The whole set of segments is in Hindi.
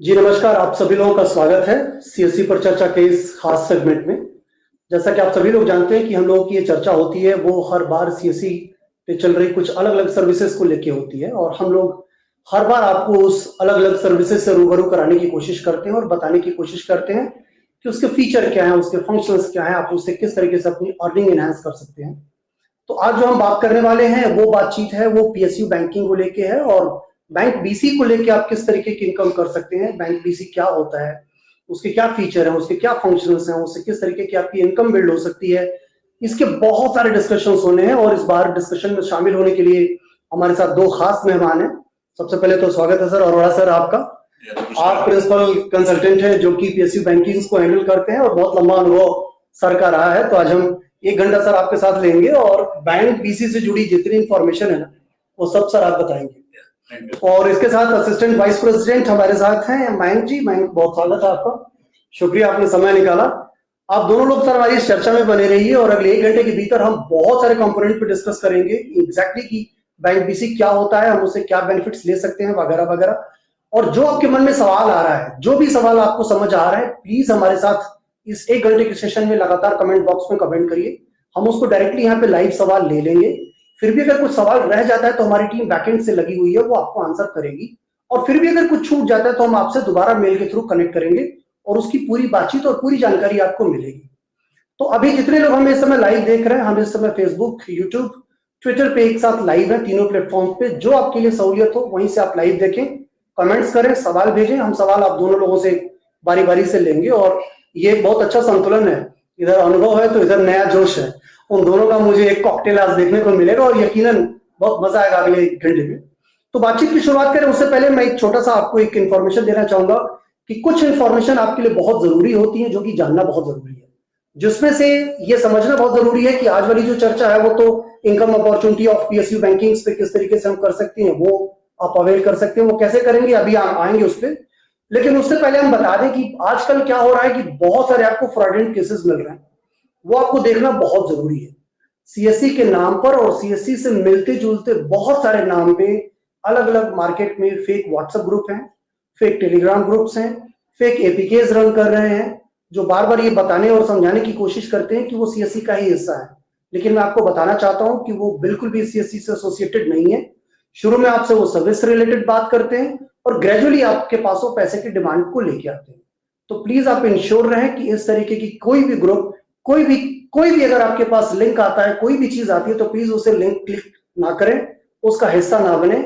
जी नमस्कार, आप सभी लोगों का स्वागत है सीएससी पर चर्चा के इस खास सेगमेंट में। जैसा कि आप सभी लोग जानते हैं कि हम लोगों की ये चर्चा होती है वो हर बार सीएससी पे चल रही कुछ अलग अलग सर्विसेज को लेके होती है और हम लोग हर बार आपको उस अलग अलग सर्विसेज से रूबरू कराने की कोशिश करते हैं और बताने की कोशिश करते हैं कि उसके फीचर क्या है, उसके फंक्शंस क्या है, आप उससे किस तरीके से अपनी अर्निंग एनहांस कर सकते हैं। तो आज जो हम बात करने वाले हैं वो बातचीत है वो पीएसयू बैंकिंग को लेके है और बैंक बीसी को लेके आप किस तरीके की इनकम कर सकते हैं, बैंक बीसी क्या होता है, उसके क्या फीचर है, उसके क्या फंक्शंस हैं, उससे किस तरीके की आपकी इनकम बिल्ड हो सकती है। इसके बहुत सारे डिस्कशंस होने हैं और इस बार डिस्कशन में शामिल होने के लिए हमारे साथ दो खास मेहमान हैं। सबसे पहले तो स्वागत है सर अरोड़ा सर आपका। आप प्रिंसिपल कंसल्टेंट हैं जो कि पीएसयू बैंकिंग को हैंडल करते हैं और बहुत लंबा अनुभव सर का रहा है। तो आज हम 1 घंटा सर आपके साथ लेंगे और बैंक बीसी से जुड़ी जितनी इंफॉर्मेशन है ना वो सब सर आप बताएंगे। और इसके साथ असिस्टेंट वाइस प्रेसिडेंट हमारे साथ हैं मयंक जी। मयंक, बहुत स्वागत है आपका, शुक्रिया आपने समय निकाला। आप दोनों लोग सर हमारी इस चर्चा में बने रहिए और अगले 1 घंटे के भीतर हम बहुत सारे कंपोनेंट पे डिस्कस करेंगे एग्जैक्टली कि बैंक बीसी क्या होता है, हम उससे क्या बेनिफिट्स ले सकते हैं वगैरह वगैरह। और जो आपके मन में सवाल आ रहा है, जो भी सवाल आपको समझ आ रहा है, प्लीज हमारे साथ इस 1 घंटे के सेशन में लगातार कमेंट बॉक्स में कमेंट करिए। हम उसको डायरेक्टली यहाँ पे लाइव सवाल ले लेंगे। फिर भी अगर कुछ सवाल रह जाता है तो हमारी टीम बैकएंड से लगी हुई है, वो आपको आंसर करेगी। और फिर भी अगर कुछ छूट जाता है तो हम आपसे दोबारा मेल के थ्रू कनेक्ट करेंगे और उसकी पूरी बातचीत और पूरी जानकारी आपको मिलेगी। तो अभी जितने लोग हमें इस समय लाइव देख रहे हैं, हम इस समय फेसबुक, यूट्यूब, ट्विटर पे एक साथ लाइव है, तीनों प्लेटफॉर्म पे। जो आपके लिए सहूलियत हो वहीं से आप लाइव देखें, कमेंट्स करें, सवाल भेजें। हम सवाल आप दोनों लोगों से बारी बारी से लेंगे और ये एक बहुत अच्छा संतुलन है, इधर अनुभव है तो इधर नया जोश है। उन दोनों का मुझे एक कॉकटेल आज देखने को मिलेगा और यकीनन बहुत मजा आएगा अगले 1 घंटे में। तो बातचीत की शुरुआत करें उससे पहले मैं एक छोटा सा आपको एक इन्फॉर्मेशन देना चाहूंगा कि कुछ इन्फॉर्मेशन आपके लिए बहुत जरूरी होती है, जो कि जानना बहुत जरूरी है। जिसमें से ये समझना बहुत जरूरी है कि आज वाली जो चर्चा है वो तो income opportunity of PSU banking पे किस तरीके से हम कर सकते हैं वो आप अवेल कर सकते हैं। वो कैसे करेंगे अभी हम आएंगे उस पर, लेकिन उससे पहले हम बता दें कि आजकल क्या हो रहा है कि बहुत सारे आपको फ्रॉडुलेंट केसेस मिल रहे हैं, वो आपको देखना बहुत जरूरी है। सीएससी के नाम पर और सीएससी से मिलते जुलते बहुत सारे नाम पे अलग अलग मार्केट में फेक व्हाट्सएप ग्रुप हैं, फेक टेलीग्राम ग्रुप्स हैं, फेक एपीकेज रन कर रहे हैं, जो बार बार ये बताने और समझाने की कोशिश करते हैं कि वो सीएससी का ही हिस्सा है। लेकिन मैं आपको बताना चाहता हूं कि वो बिल्कुल भी सीएससी से एसोसिएटेड नहीं है। शुरू में आपसे वो सर्विस रिलेटेड बात करते हैं और ग्रेजुअली आपके पास वो पैसे की डिमांड को लेके आते हैं। तो प्लीज आप इंश्योर रहें कि इस तरीके की कोई भी ग्रुप, कोई भी अगर आपके पास लिंक आता है, कोई भी चीज आती है, तो प्लीज उसे लिंक क्लिक ना करें, उसका हिस्सा ना बने।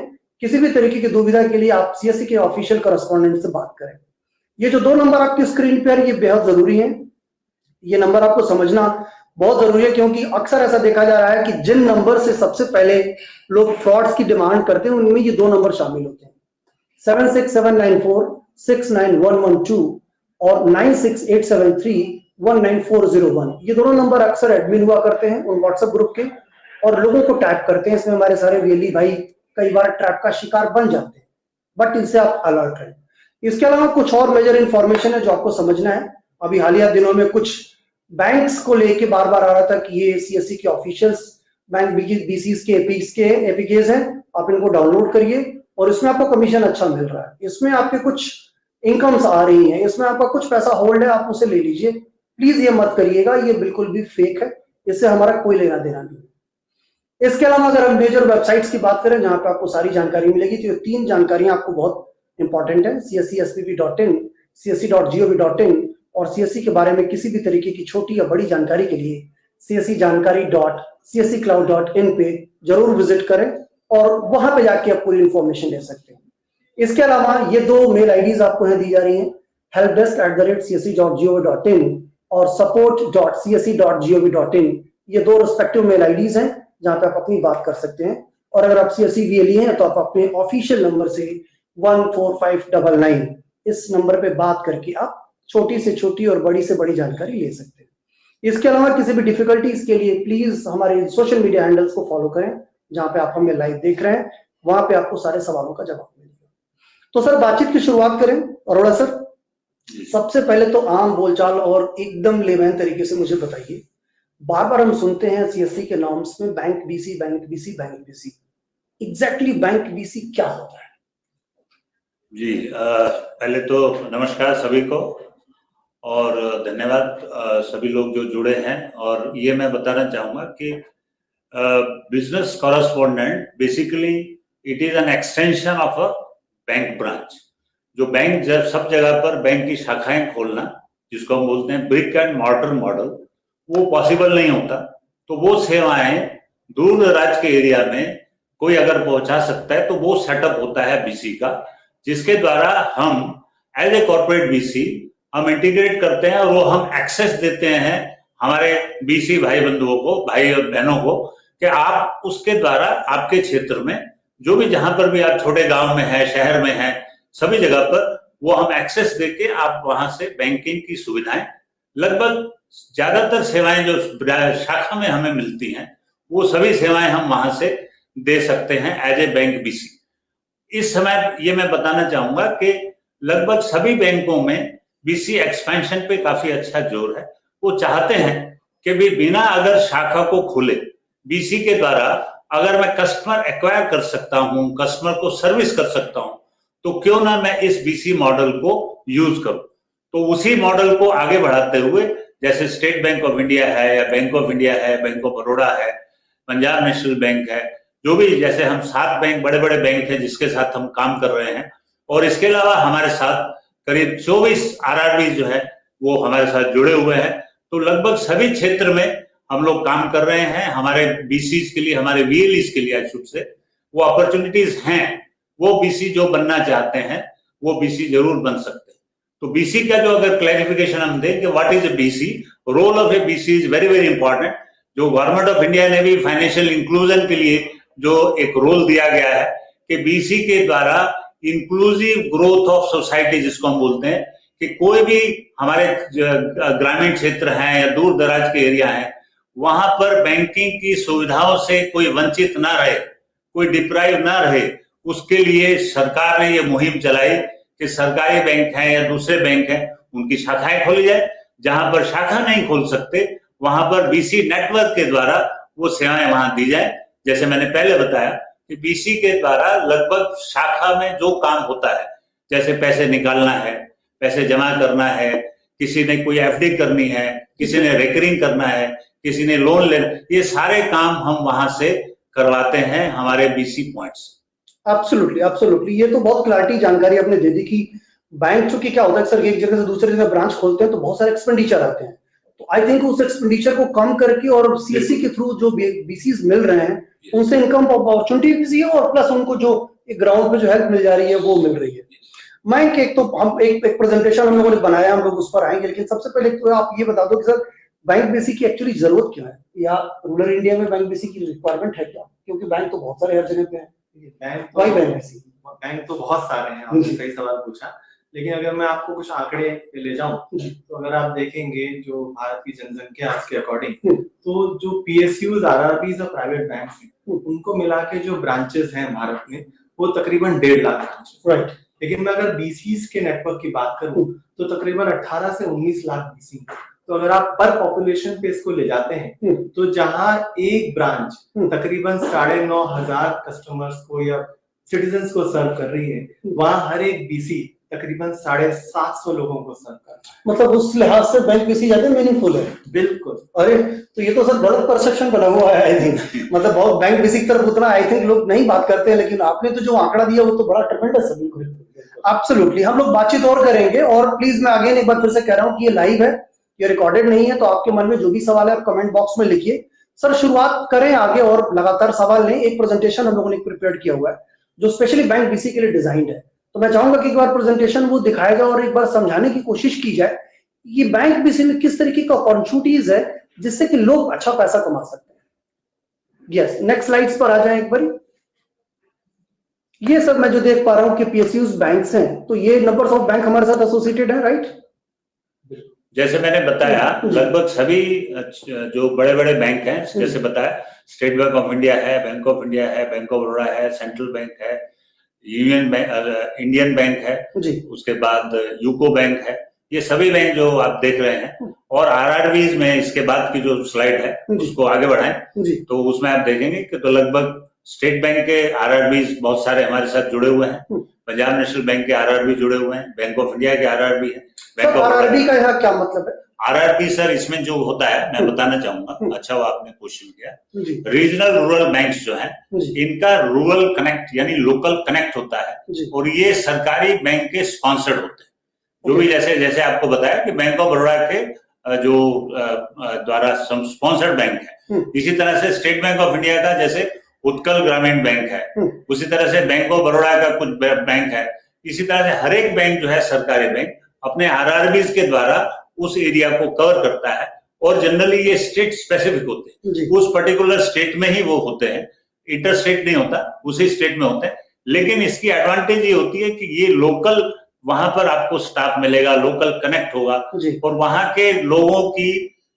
किसी भी तरीके की दुविधा के लिए आप सीएससी के ऑफिशियल करस्पॉन्डेंट से बात करें। ये जो 2 नंबर आपकी स्क्रीन पे है ये बेहद जरूरी है, ये नंबर आपको समझना बहुत जरूरी है, क्योंकि अक्सर ऐसा देखा जा रहा है कि जिन नंबर से सबसे पहले लोग फ्रॉड्स की डिमांड करते हैं उनमें ये 2 नंबर शामिल होते हैं, 7679469112 और 9687319401। ये दोनों नंबर अक्सर एडमिन हुआ करते हैं उन व्हाट्सएप ग्रुप के और लोगों को टैप करते हैं। इसमें हमारे सारे रियली भाई कई बार ट्रैप का शिकार बन जाते हैं, बट इनसे आप अलर्ट रहें। इसके अलावा कुछ और मेजर इंफॉर्मेशन है जो आपको समझना है। अभी हालिया दिनों में कुछ बैंक्स को लेके बार बार आ रहा था कि ये सीएससी के ऑफिशियल्स बैंक बीसीस के एपीकेज हैं, आप इनको डाउनलोड करिए और इसमें आपको कमीशन अच्छा मिल रहा है, इसमें आपके कुछ इनकम्स आ रही हैं, इसमें आपका कुछ पैसा होल्ड है, आप उसे ले लीजिए। प्लीज ये मत करिएगा, ये बिल्कुल भी फेक है, इससे हमारा कोई लेना देना नहीं। इसके अलावा अगर हम मेजर वेबसाइट्स की बात करें जहां पे आपको सारी जानकारी मिलेगी, तो ये 3 जानकारियां आपको बहुत इंपॉर्टेंट है, cscspp.in, csc.gov.in और सीएससी के बारे में किसी भी तरीके की छोटी या बड़ी जानकारी के लिए cscjanकारी.csccloud.in पे जरूर विजिट करें और वहां पे जाके आप पूरी इंफॉर्मेशन ले सकते हैं। इसके अलावा ये 2 मेल आईडीज आपको यहाँ दी जा रही हैं, helpdesk@csc.gov.in और support.csc.gov.in। ये 2 रिस्पेक्टिव मेल आईडीज हैं जहां पे आप अपनी बात कर सकते हैं। और अगर आप सीएससी वीएलई हैं तो आप अपने ऑफिशियल नंबर से 14599 इस नंबर पे बात करके आप छोटी से छोटी और बड़ी से बड़ी जानकारी ले सकते हैं। इसके अलावा किसी भी डिफिकल्टीज के लिए प्लीज हमारे सोशल मीडिया हैंडल्स को फॉलो करें, जहां पे आप हमें लाइव देख रहे हैं वहां पे आपको सारे सवालों का जवाब मिलेगा। तो सर बातचीत की शुरुआत करें। अरोड़ा सर, सबसे पहले तो आम बोलचाल और एकदम लेमैन तरीके से मुझे बताइए, बार बार हम सुनते हैं सीएससी के नॉर्म्स में bank BC bank BC bank BC, exactly bank BC क्या होता है? जी, पहले तो नमस्कार सभी को और धन्यवाद सभी लोग जो जुड़े हैं। और ये मैं बताना चाहूँगा कि business correspondent basically it is an extension of a bank branch. जो बैंक जब सब जगह पर बैंक की शाखाएं खोलना, जिसको हम बोलते हैं ब्रिक एंड मॉर्टर मॉडल, वो पॉसिबल नहीं होता। तो वो सेवाएं दूर दराज के एरिया में कोई अगर पहुंचा सकता है तो वो सेटअप होता है बीसी का, जिसके द्वारा हम एज ए कॉर्पोरेट बीसी हम इंटीग्रेट करते हैं और वो हम एक्सेस देते हैं हमारे बीसी भाई बंधुओं को, भाई और बहनों को, कि आप उसके द्वारा आपके क्षेत्र में जो भी जहां पर भी आप छोटे गांव में है, शहर में है, सभी जगह पर वो हम एक्सेस देके आप वहां से बैंकिंग की सुविधाएं, लगभग ज्यादातर सेवाएं जो शाखा में हमें मिलती हैं वो सभी सेवाएं हम वहां से दे सकते हैं एज ए बैंक बीसी। इस समय ये मैं बताना चाहूंगा कि लगभग सभी बैंकों में बीसी एक्सपेंशन पे काफी अच्छा जोर है। वो चाहते हैं कि भी बिना अगर शाखा को खोले बीसी के द्वारा अगर मैं कस्टमर एक्वायर कर सकता हूं, कस्टमर को सर्विस कर सकता हूं, तो क्यों ना मैं इस बीसी मॉडल को यूज करूं। तो उसी मॉडल को आगे बढ़ाते हुए जैसे स्टेट बैंक ऑफ इंडिया है या बैंक ऑफ इंडिया है, बैंक ऑफ बड़ौदा है, पंजाब नेशनल बैंक है, जो भी जैसे हम 7 बैंक बड़े बड़े बैंक हैं जिसके साथ हम काम कर रहे हैं। और इसके अलावा हमारे साथ करीब 24 आरआरबी जो है वो हमारे साथ जुड़े हुए हैं। तो लगभग सभी क्षेत्र में हम लोग काम कर रहे हैं। हमारे बीसीज के लिए, हमारे वीएलईज के लिए शुभ से वो अपॉर्चुनिटीज हैं। वो बीसी जो बनना चाहते हैं वो बीसी जरूर बन सकते हैं। तो बीसी का जो अगर क्लैरिफिकेशन हम दें कि what is a BC, role of a BC is very very important. जो गवर्नमेंट ऑफ इंडिया ने भी फाइनेंशियल इंक्लूजन के लिए जो एक रोल दिया गया है कि बीसी के द्वारा इंक्लूसिव ग्रोथ ऑफ सोसाइटी, जिसको हम बोलते हैं, कि कोई भी हमारे ग्रामीण क्षेत्र हैं या दूर दराज के एरिया हैं, वहां पर बैंकिंग की सुविधाओं से कोई वंचित ना रहे, कोई डिप्राइव ना रहे, उसके लिए सरकार ने ये मुहिम चलाई कि सरकारी बैंक हैं या दूसरे बैंक हैं उनकी शाखाएं खोली जाए। जहां पर शाखा नहीं खोल सकते वहां पर बीसी नेटवर्क के द्वारा वो सेवाएं वहां दी जाए। जैसे मैंने पहले बताया कि बीसी के द्वारा लगभग शाखा में जो काम होता है, जैसे पैसे निकालना है, पैसे जमा करना है, किसी ने कोई एफडी करनी है, किसी ने रेकरिंग करना है, किसी ने लोन लेना, ये सारे काम हम वहां से करवाते हैं हमारे बीसी पॉइंट्स। एब्सोल्युटली एब्सोल्युटली, ये तो बहुत क्लैरिटी जानकारी आपने दे दी कि बैंक चूंकि क्या होता है सर, एक जगह से दूसरी जगह ब्रांच खोलते हैं तो बहुत सारे एक्सपेंडिचर आते हैं। तो आई थिंक उस एक्सपेंडिचर को कम करके और सीएससी के थ्रू जो बीसीज मिल रहे हैं उनसे इनकम अपॉर्चुनिटी भी है और प्लस उनको जो ग्राउंड पे जो हेल्प मिल जा रही है वो मिल रही है। मैं एक तो हम एक प्रेजेंटेशन हम लोगों ने बनाया, हम लोग उस पर आएंगे, लेकिन सबसे पहले तो आप ये बता दो कि सर बैंक बीसी की एक्चुअली जरूरत क्यों है, या रूरल इंडिया में बैंक बीसी की रिक्वायरमेंट है क्या? क्योंकि बैंक तो बहुत सारे हर जगह पे है। बैंक तो बहुत सारे हैं, आपने सही सवाल पूछा। लेकिन अगर मैं आपको कुछ आंकड़े ले जाऊं तो अगर आप देखेंगे जो भारत की जनसंख्या के अकॉर्डिंग, तो जो पीएसयूज, आरआरबीज और प्राइवेट बैंक्स हैं उनको मिला के जो ब्रांचेस हैं भारत में वो तकरीबन 1.5 लाख ब्रांचेस। राइट। लेकिन मैं अगर बीसीज के नेटवर्क की बात करूं तो तकरीबन 18 से 19 लाख बीसी। तो अगर आप पर पॉपुलेशन पे इसको ले जाते हैं तो जहां एक ब्रांच तकरीबन 9,500 कस्टमर्स को या सिटीजन्स को सर्व कर रही है, वहां हर एक बीसी तकरीबन 750 लोगों को सर्व कर रहा है। मतलब उस लिहाज से बैंक बीसी ज्यादा मीनिंगफुल है। बिल्कुल। अरे तो ये तो सर गलत परसेप्शन बना हुआ है आई थिंक। मतलब बहुत बैंक बीसी की तरफ उतना आई थिंक लोग नहीं बात करते हैं, लेकिन आपने तो जो आंकड़ा दिया वो तो बड़ा ट्रेमेंडस है। एब्सोल्युटली, हम लोग बातचीत और करेंगे। और प्लीज मैं अगेन एक बार फिर से कह रहा हूँ कि ये लाइव है, ये रिकॉर्डेड नहीं है, तो आपके मन में जो भी सवाल है आप कमेंट बॉक्स में लिखिए। सर शुरुआत करें आगे और लगातार सवाल लें। एक प्रेजेंटेशन हम लोगों ने प्रिपेयर किया हुआ है जो स्पेशली बैंक बीसी के लिए डिजाइंड है, तो मैं चाहूंगा कि एक बार प्रेजेंटेशन वो दिखाया जाए और एक बार समझाने की कोशिश की जाए ये बैंक बीसी में किस तरीके का अपॉर्चुनिटीज है जिससे कि लोग अच्छा पैसा कमा सकते हैं। यस, नेक्स्ट स्लाइड्स पर आ जाए एक बार। ये सर मैं जो देख पा रहा हूं कि पीएसयूज बैंक्स हैं, तो ये नंबर्स ऑफ बैंक हमारे साथ एसोसिएटेड है, राइट? जैसे मैंने बताया लगभग सभी जो बड़े बड़े बैंक हैं, जैसे बताया स्टेट बैंक ऑफ इंडिया है, बैंक ऑफ इंडिया है, बैंक ऑफ बड़ौदा है, सेंट्रल बैंक है, यूनियन बैंक, इंडियन बैंक है जी, उसके बाद यूको बैंक है, ये सभी बैंक जो आप देख रहे हैं। और आरआरबीज में इसके बाद की जो स्लाइड है उसको आगे बढ़ाएं तो उसमें आप देखेंगे कि तो लगभग स्टेट बैंक के आरआरबी बहुत सारे हमारे साथ जुड़े हुए हैं, पंजाब नेशनल बैंक के आरआरबी जुड़े हुए हैं, बैंक ऑफ इंडिया के आरआरबी है। बैंक ऑफ आरआरबी का यहाँ क्या मतलब है? आरआरबी सर इसमें जो होता है मैं बताना चाहूंगा, अच्छा वो आपने क्वेश्चन किया। रीजनल रूरल बैंक्स जो हैं इनका रूरल कनेक्ट यानी लोकल कनेक्ट होता है और ये सरकारी बैंक के स्पॉन्सर्ड होते हैं। जो भी जैसे आपको बताया कि बैंक ऑफ बड़ौदा के जो द्वारा स्पॉन्सर्ड बैंक है, इसी तरह से स्टेट बैंक ऑफ इंडिया का जैसे उत्कल ग्रामीण बैंक है, उसी तरह से बैंक ऑफ बड़ौदा का कुछ बैंक है, इसी तरह से हर एक बैंक जो है सरकारी बैंक अपने आरआरबीज के द्वारा उस एरिया को कवर करता है और जनरली ये स्टेट स्पेसिफिक होते हैं, उस पर्टिकुलर स्टेट में ही वो होते हैं, इंटर स्टेट नहीं होता, उसी स्टेट में होते हैं। लेकिन इसकी एडवांटेज ये होती है कि ये लोकल वहां पर आपको स्टाफ मिलेगा, लोकल कनेक्ट होगा और वहां के लोगों की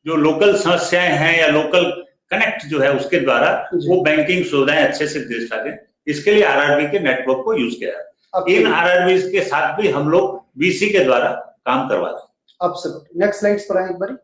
जो लोकल समस्याएं हैं या लोकल कनेक्ट जो है उसके द्वारा वो बैंकिंग सुविधाएं अच्छे से दे सके। इसके लिए आरआरबी के नेटवर्क को यूज किया जाता है। इन आरआरबी के साथ भी हम लोग बीसी के द्वारा काम करवा रहे हैं। एब्सोल्युटली। नेक्स्ट स्लाइड्स पर आए एक बारी।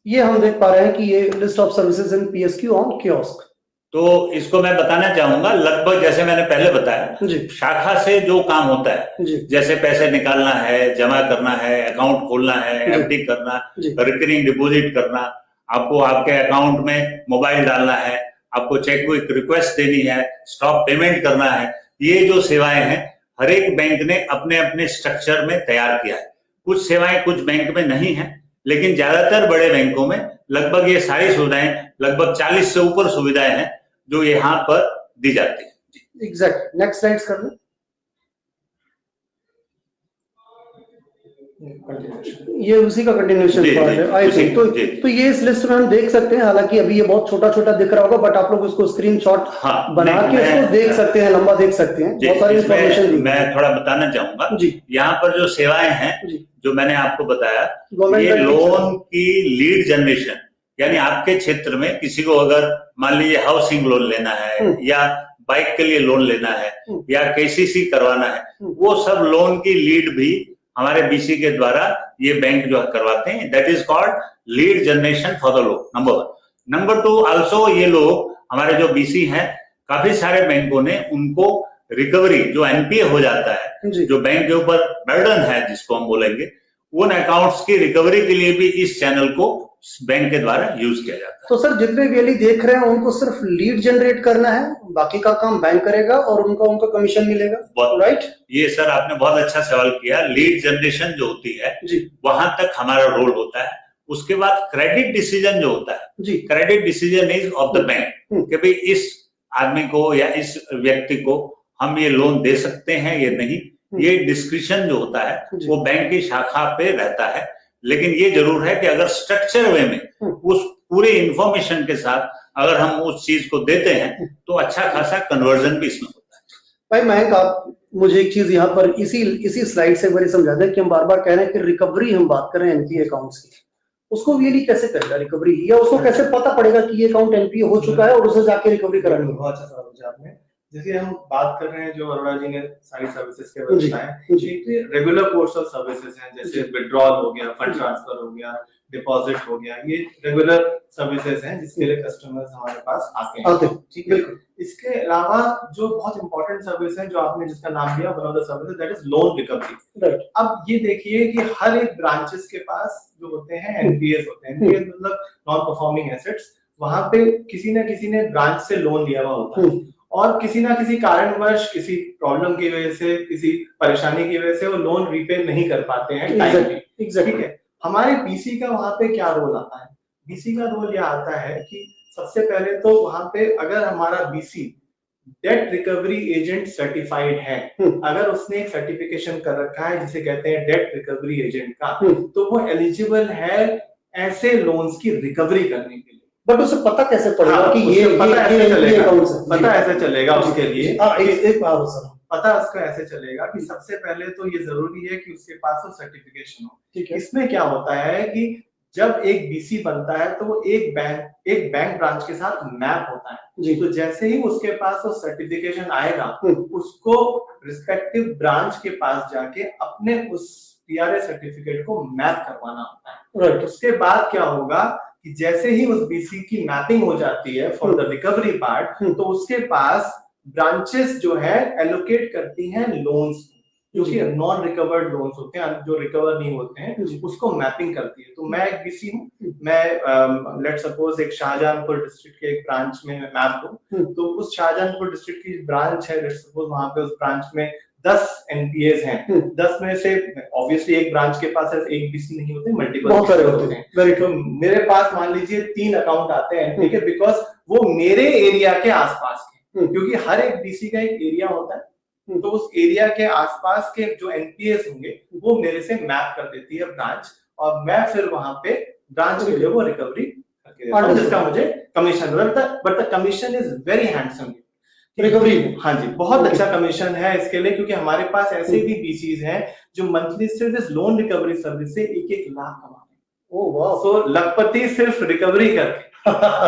ये हम देख पा रहे हैं कि ये list of services in PSQ on kiosk. तो इसको मैं बताना चाहूंगा, लगभग जैसे मैंने पहले बताया शाखा से जो काम होता है, जैसे पैसे निकालना है, जमा करना है, अकाउंट खोलना है, एफडी करना, रिकरिंग डिपॉजिट करना, आपको आपके अकाउंट में मोबाइल डालना है, आपको चेकबुक रिक्वेस्ट देनी है, स्टॉप पेमेंट करना है, ये जो सेवाएं हैं हर एक बैंक ने अपने अपने स्ट्रक्चर में तैयार किया है। कुछ सेवाएं कुछ बैंक में नहीं है, लेकिन ज्यादातर बड़े बैंकों में लगभग ये सारी सुविधाएं, लगभग 40 से ऊपर सुविधाएं हैं जो यहाँ पर दी जाती है। एग्जैक्ट। नेक्स्ट स्लाइड्स कर लें। ये उसी का कंटिन्यूएशन पार्ट है आई थिंक। तो ये इस लिस्ट में हम देख सकते हैं, हालांकि अभी ये बहुत छोटा छोटा दिख रहा होगा, बट आप लोग उसको स्क्रीनशॉट बना के उसको देख सकते हैं, लंबा देख सकते हैं, बहुत सारी इंफॉर्मेशन। मैं थोड़ा बताना चाहूंगा, यहाँ पर जो सेवाएं हैं जो मैंने आपको बताया, ये लोन की लीड जनरेशन, यानी आपके क्षेत्र में किसी को अगर मान लीजिए हाउसिंग लोन लेना है या बाइक के लिए लोन लेना है या केसीसी करवाना है, वो सब लोन की लीड भी हमारे बीसी के द्वारा ये बैंक जो करवाते हैं। That is called lead generation for the loan, number 1। Number 2, also ये लोग हमारे जो बीसी हैं, काफी सारे बैंकों ने उनको रिकवरी जो एनपीए हो जाता है, जो बैंक के ऊपर बर्डन है जिसको हम बोलेंगे, उन अकाउंट्स की रिकवरी के लिए भी इस चैनल को बैंक के द्वारा यूज किया जाता है। तो सर जितने भी देख रहे हैं उनको सिर्फ लीड जनरेट करना है, बाकी का काम बैंक करेगा और उनका कमीशन मिलेगा, राइट? ये सर आपने बहुत अच्छा सवाल किया। लीड जनरेशन जो होती है वहां तक हमारा रोल होता है। उसके बाद क्रेडिट डिसीजन जो होता है, credit decision is of the bank कि भाई इस आदमी को या इस व्यक्ति को हम ये लोन दे सकते हैं या नहीं, ये डिस्क्रिप्शन जो होता है वो बैंक की शाखा पे रहता है। लेकिन ये जरूर है कि अगर स्ट्रक्चर वे में उस पूरे इंफॉर्मेशन के साथ अगर हम उस चीज को देते हैं तो अच्छा खासा कन्वर्जन भी इसमें होता है। भाई मयंक, आप मुझे एक चीज यहाँ पर इसी स्लाइड से बड़ी समझा दें कि हम बार बार कह रहे हैं कि रिकवरी हम बात करें एनपीए अकाउंट्स की, उसको रियली कैसे करेगा रिकवरी, या उसको कैसे पता पड़ेगा कि ये अकाउंट एनपीए हो चुका है और उसे जाके रिकवरी करानी है? बहुत अच्छा सवाल पूछा आपने। जैसे हम बात कर रहे हैं, जो अरोड़ा जी ने सारी सर्विसेज के बारे में बताया, रेगुलर कोर्स ऑफ सर्विसेज हैं, जैसे विड्रॉल हो गया, फंड ट्रांसफर हो गया, डिपॉजिट हो गया, ये रेगुलर सर्विसेज हैं जिसके लिए कस्टमर्स हमारे पास आते हैं, ठीक है। इसके अलावा जो बहुत इंपॉर्टेंट सर्विस है जो आपने जिसका नाम लिया, one of the services that is loan recovery. अब ये देखिए कि हर एक ब्रांचेस के पास जो होते हैं एनपीएस होते हैं, एनपीएस मतलब नॉन परफॉर्मिंग एसेट्स। वहां पे किसी ने ब्रांच से लोन लिया हुआ होता है और किसी ना किसी कारणवश, किसी प्रॉब्लम की वजह से, किसी परेशानी की वजह से वो लोन रीपे नहीं कर पाते हैं टाइम पे, ठीक है। हमारे बीसी का वहां पे क्या रोल आता है? बीसी का रोल यह आता है कि सबसे पहले तो वहां पे अगर हमारा BC date recovery agent certified है, अगर उसने एक सर्टिफिकेशन कर रखा है जिसे कहते हैं डेट रिकवरी एजेंट का, तो वो एलिजिबल है ऐसे लोन्स की रिकवरी करने के लिए। बट उसे पता कैसे पड़ेगा कि ये पता ऐसे चलेगा उसके लिए पता उसका ऐसे चलेगा कि सबसे पहले तो ये जरूरी है कि उसके पास वो सर्टिफिकेशन हो, ठीक है। इसमें क्या होता है कि जब एक बीसी बनता है तो वो एक बैंक ब्रांच के साथ मैप होता है, तो जैसे ही उसके पास वो सर्टिफिकेशन आएगा, उसको रिस्पेक्टिव ब्रांच के पास जाके अपने उस पीआरए सर्टिफिकेट को मैप करवाना होता है। उसके बाद क्या होगा कि जैसे ही उस बीसी की मैपिंग हो जाती है फॉर द रिकवरी पार्ट, तो उसके पास ब्रांचेस जो है एलोकेट करती हैं लोन्स, जो कि नॉन रिकवर्ड लोन्स होते हैं, जो रिकवर नहीं होते हैं, उसको मैपिंग करती है। तो मैं एक बीसी हूँ, मैं लेट सपोज एक शाहजहानपुर डिस्ट्रिक्ट के एक ब्रांच में मैप दूं, तो उस शाहजहानपुर डिस्ट्रिक्ट की ब्रांच है, लेट सपोज वहां पे उस ब्रांच में 10 एनपीएस हैं, 10 में से ऑब्वियसली एक ब्रांच के पास सिर्फ एक बीसी नहीं होते, मल्टीपल होते हैं। तो मेरे पास मान लीजिए 3 अकाउंट आते हैं एनपी के, बिकॉज वो मेरे एरिया के आसपास के, क्योंकि हर एक बीसी का एक एरिया होता है, तो उस एरिया के आसपास के जो एनपीएस होंगे वो मेरे से मैप कर देती है ब्रांच, और मैं फिर वहां पे ब्रांच के लिए वो रिकवरी करके देता हूं, जिसका मुझे commission, but the commission is very handsome recovery. हाँ जी, बहुत अच्छा कमीशन है इसके लिए, क्योंकि हमारे पास ऐसे भी बीसीज हैं जो मंथली सिर्फ इस लोन रिकवरी सर्विस से 1-1 लाख कमाते हैं। ओह वाह! सो लखपति सिर्फ रिकवरी करके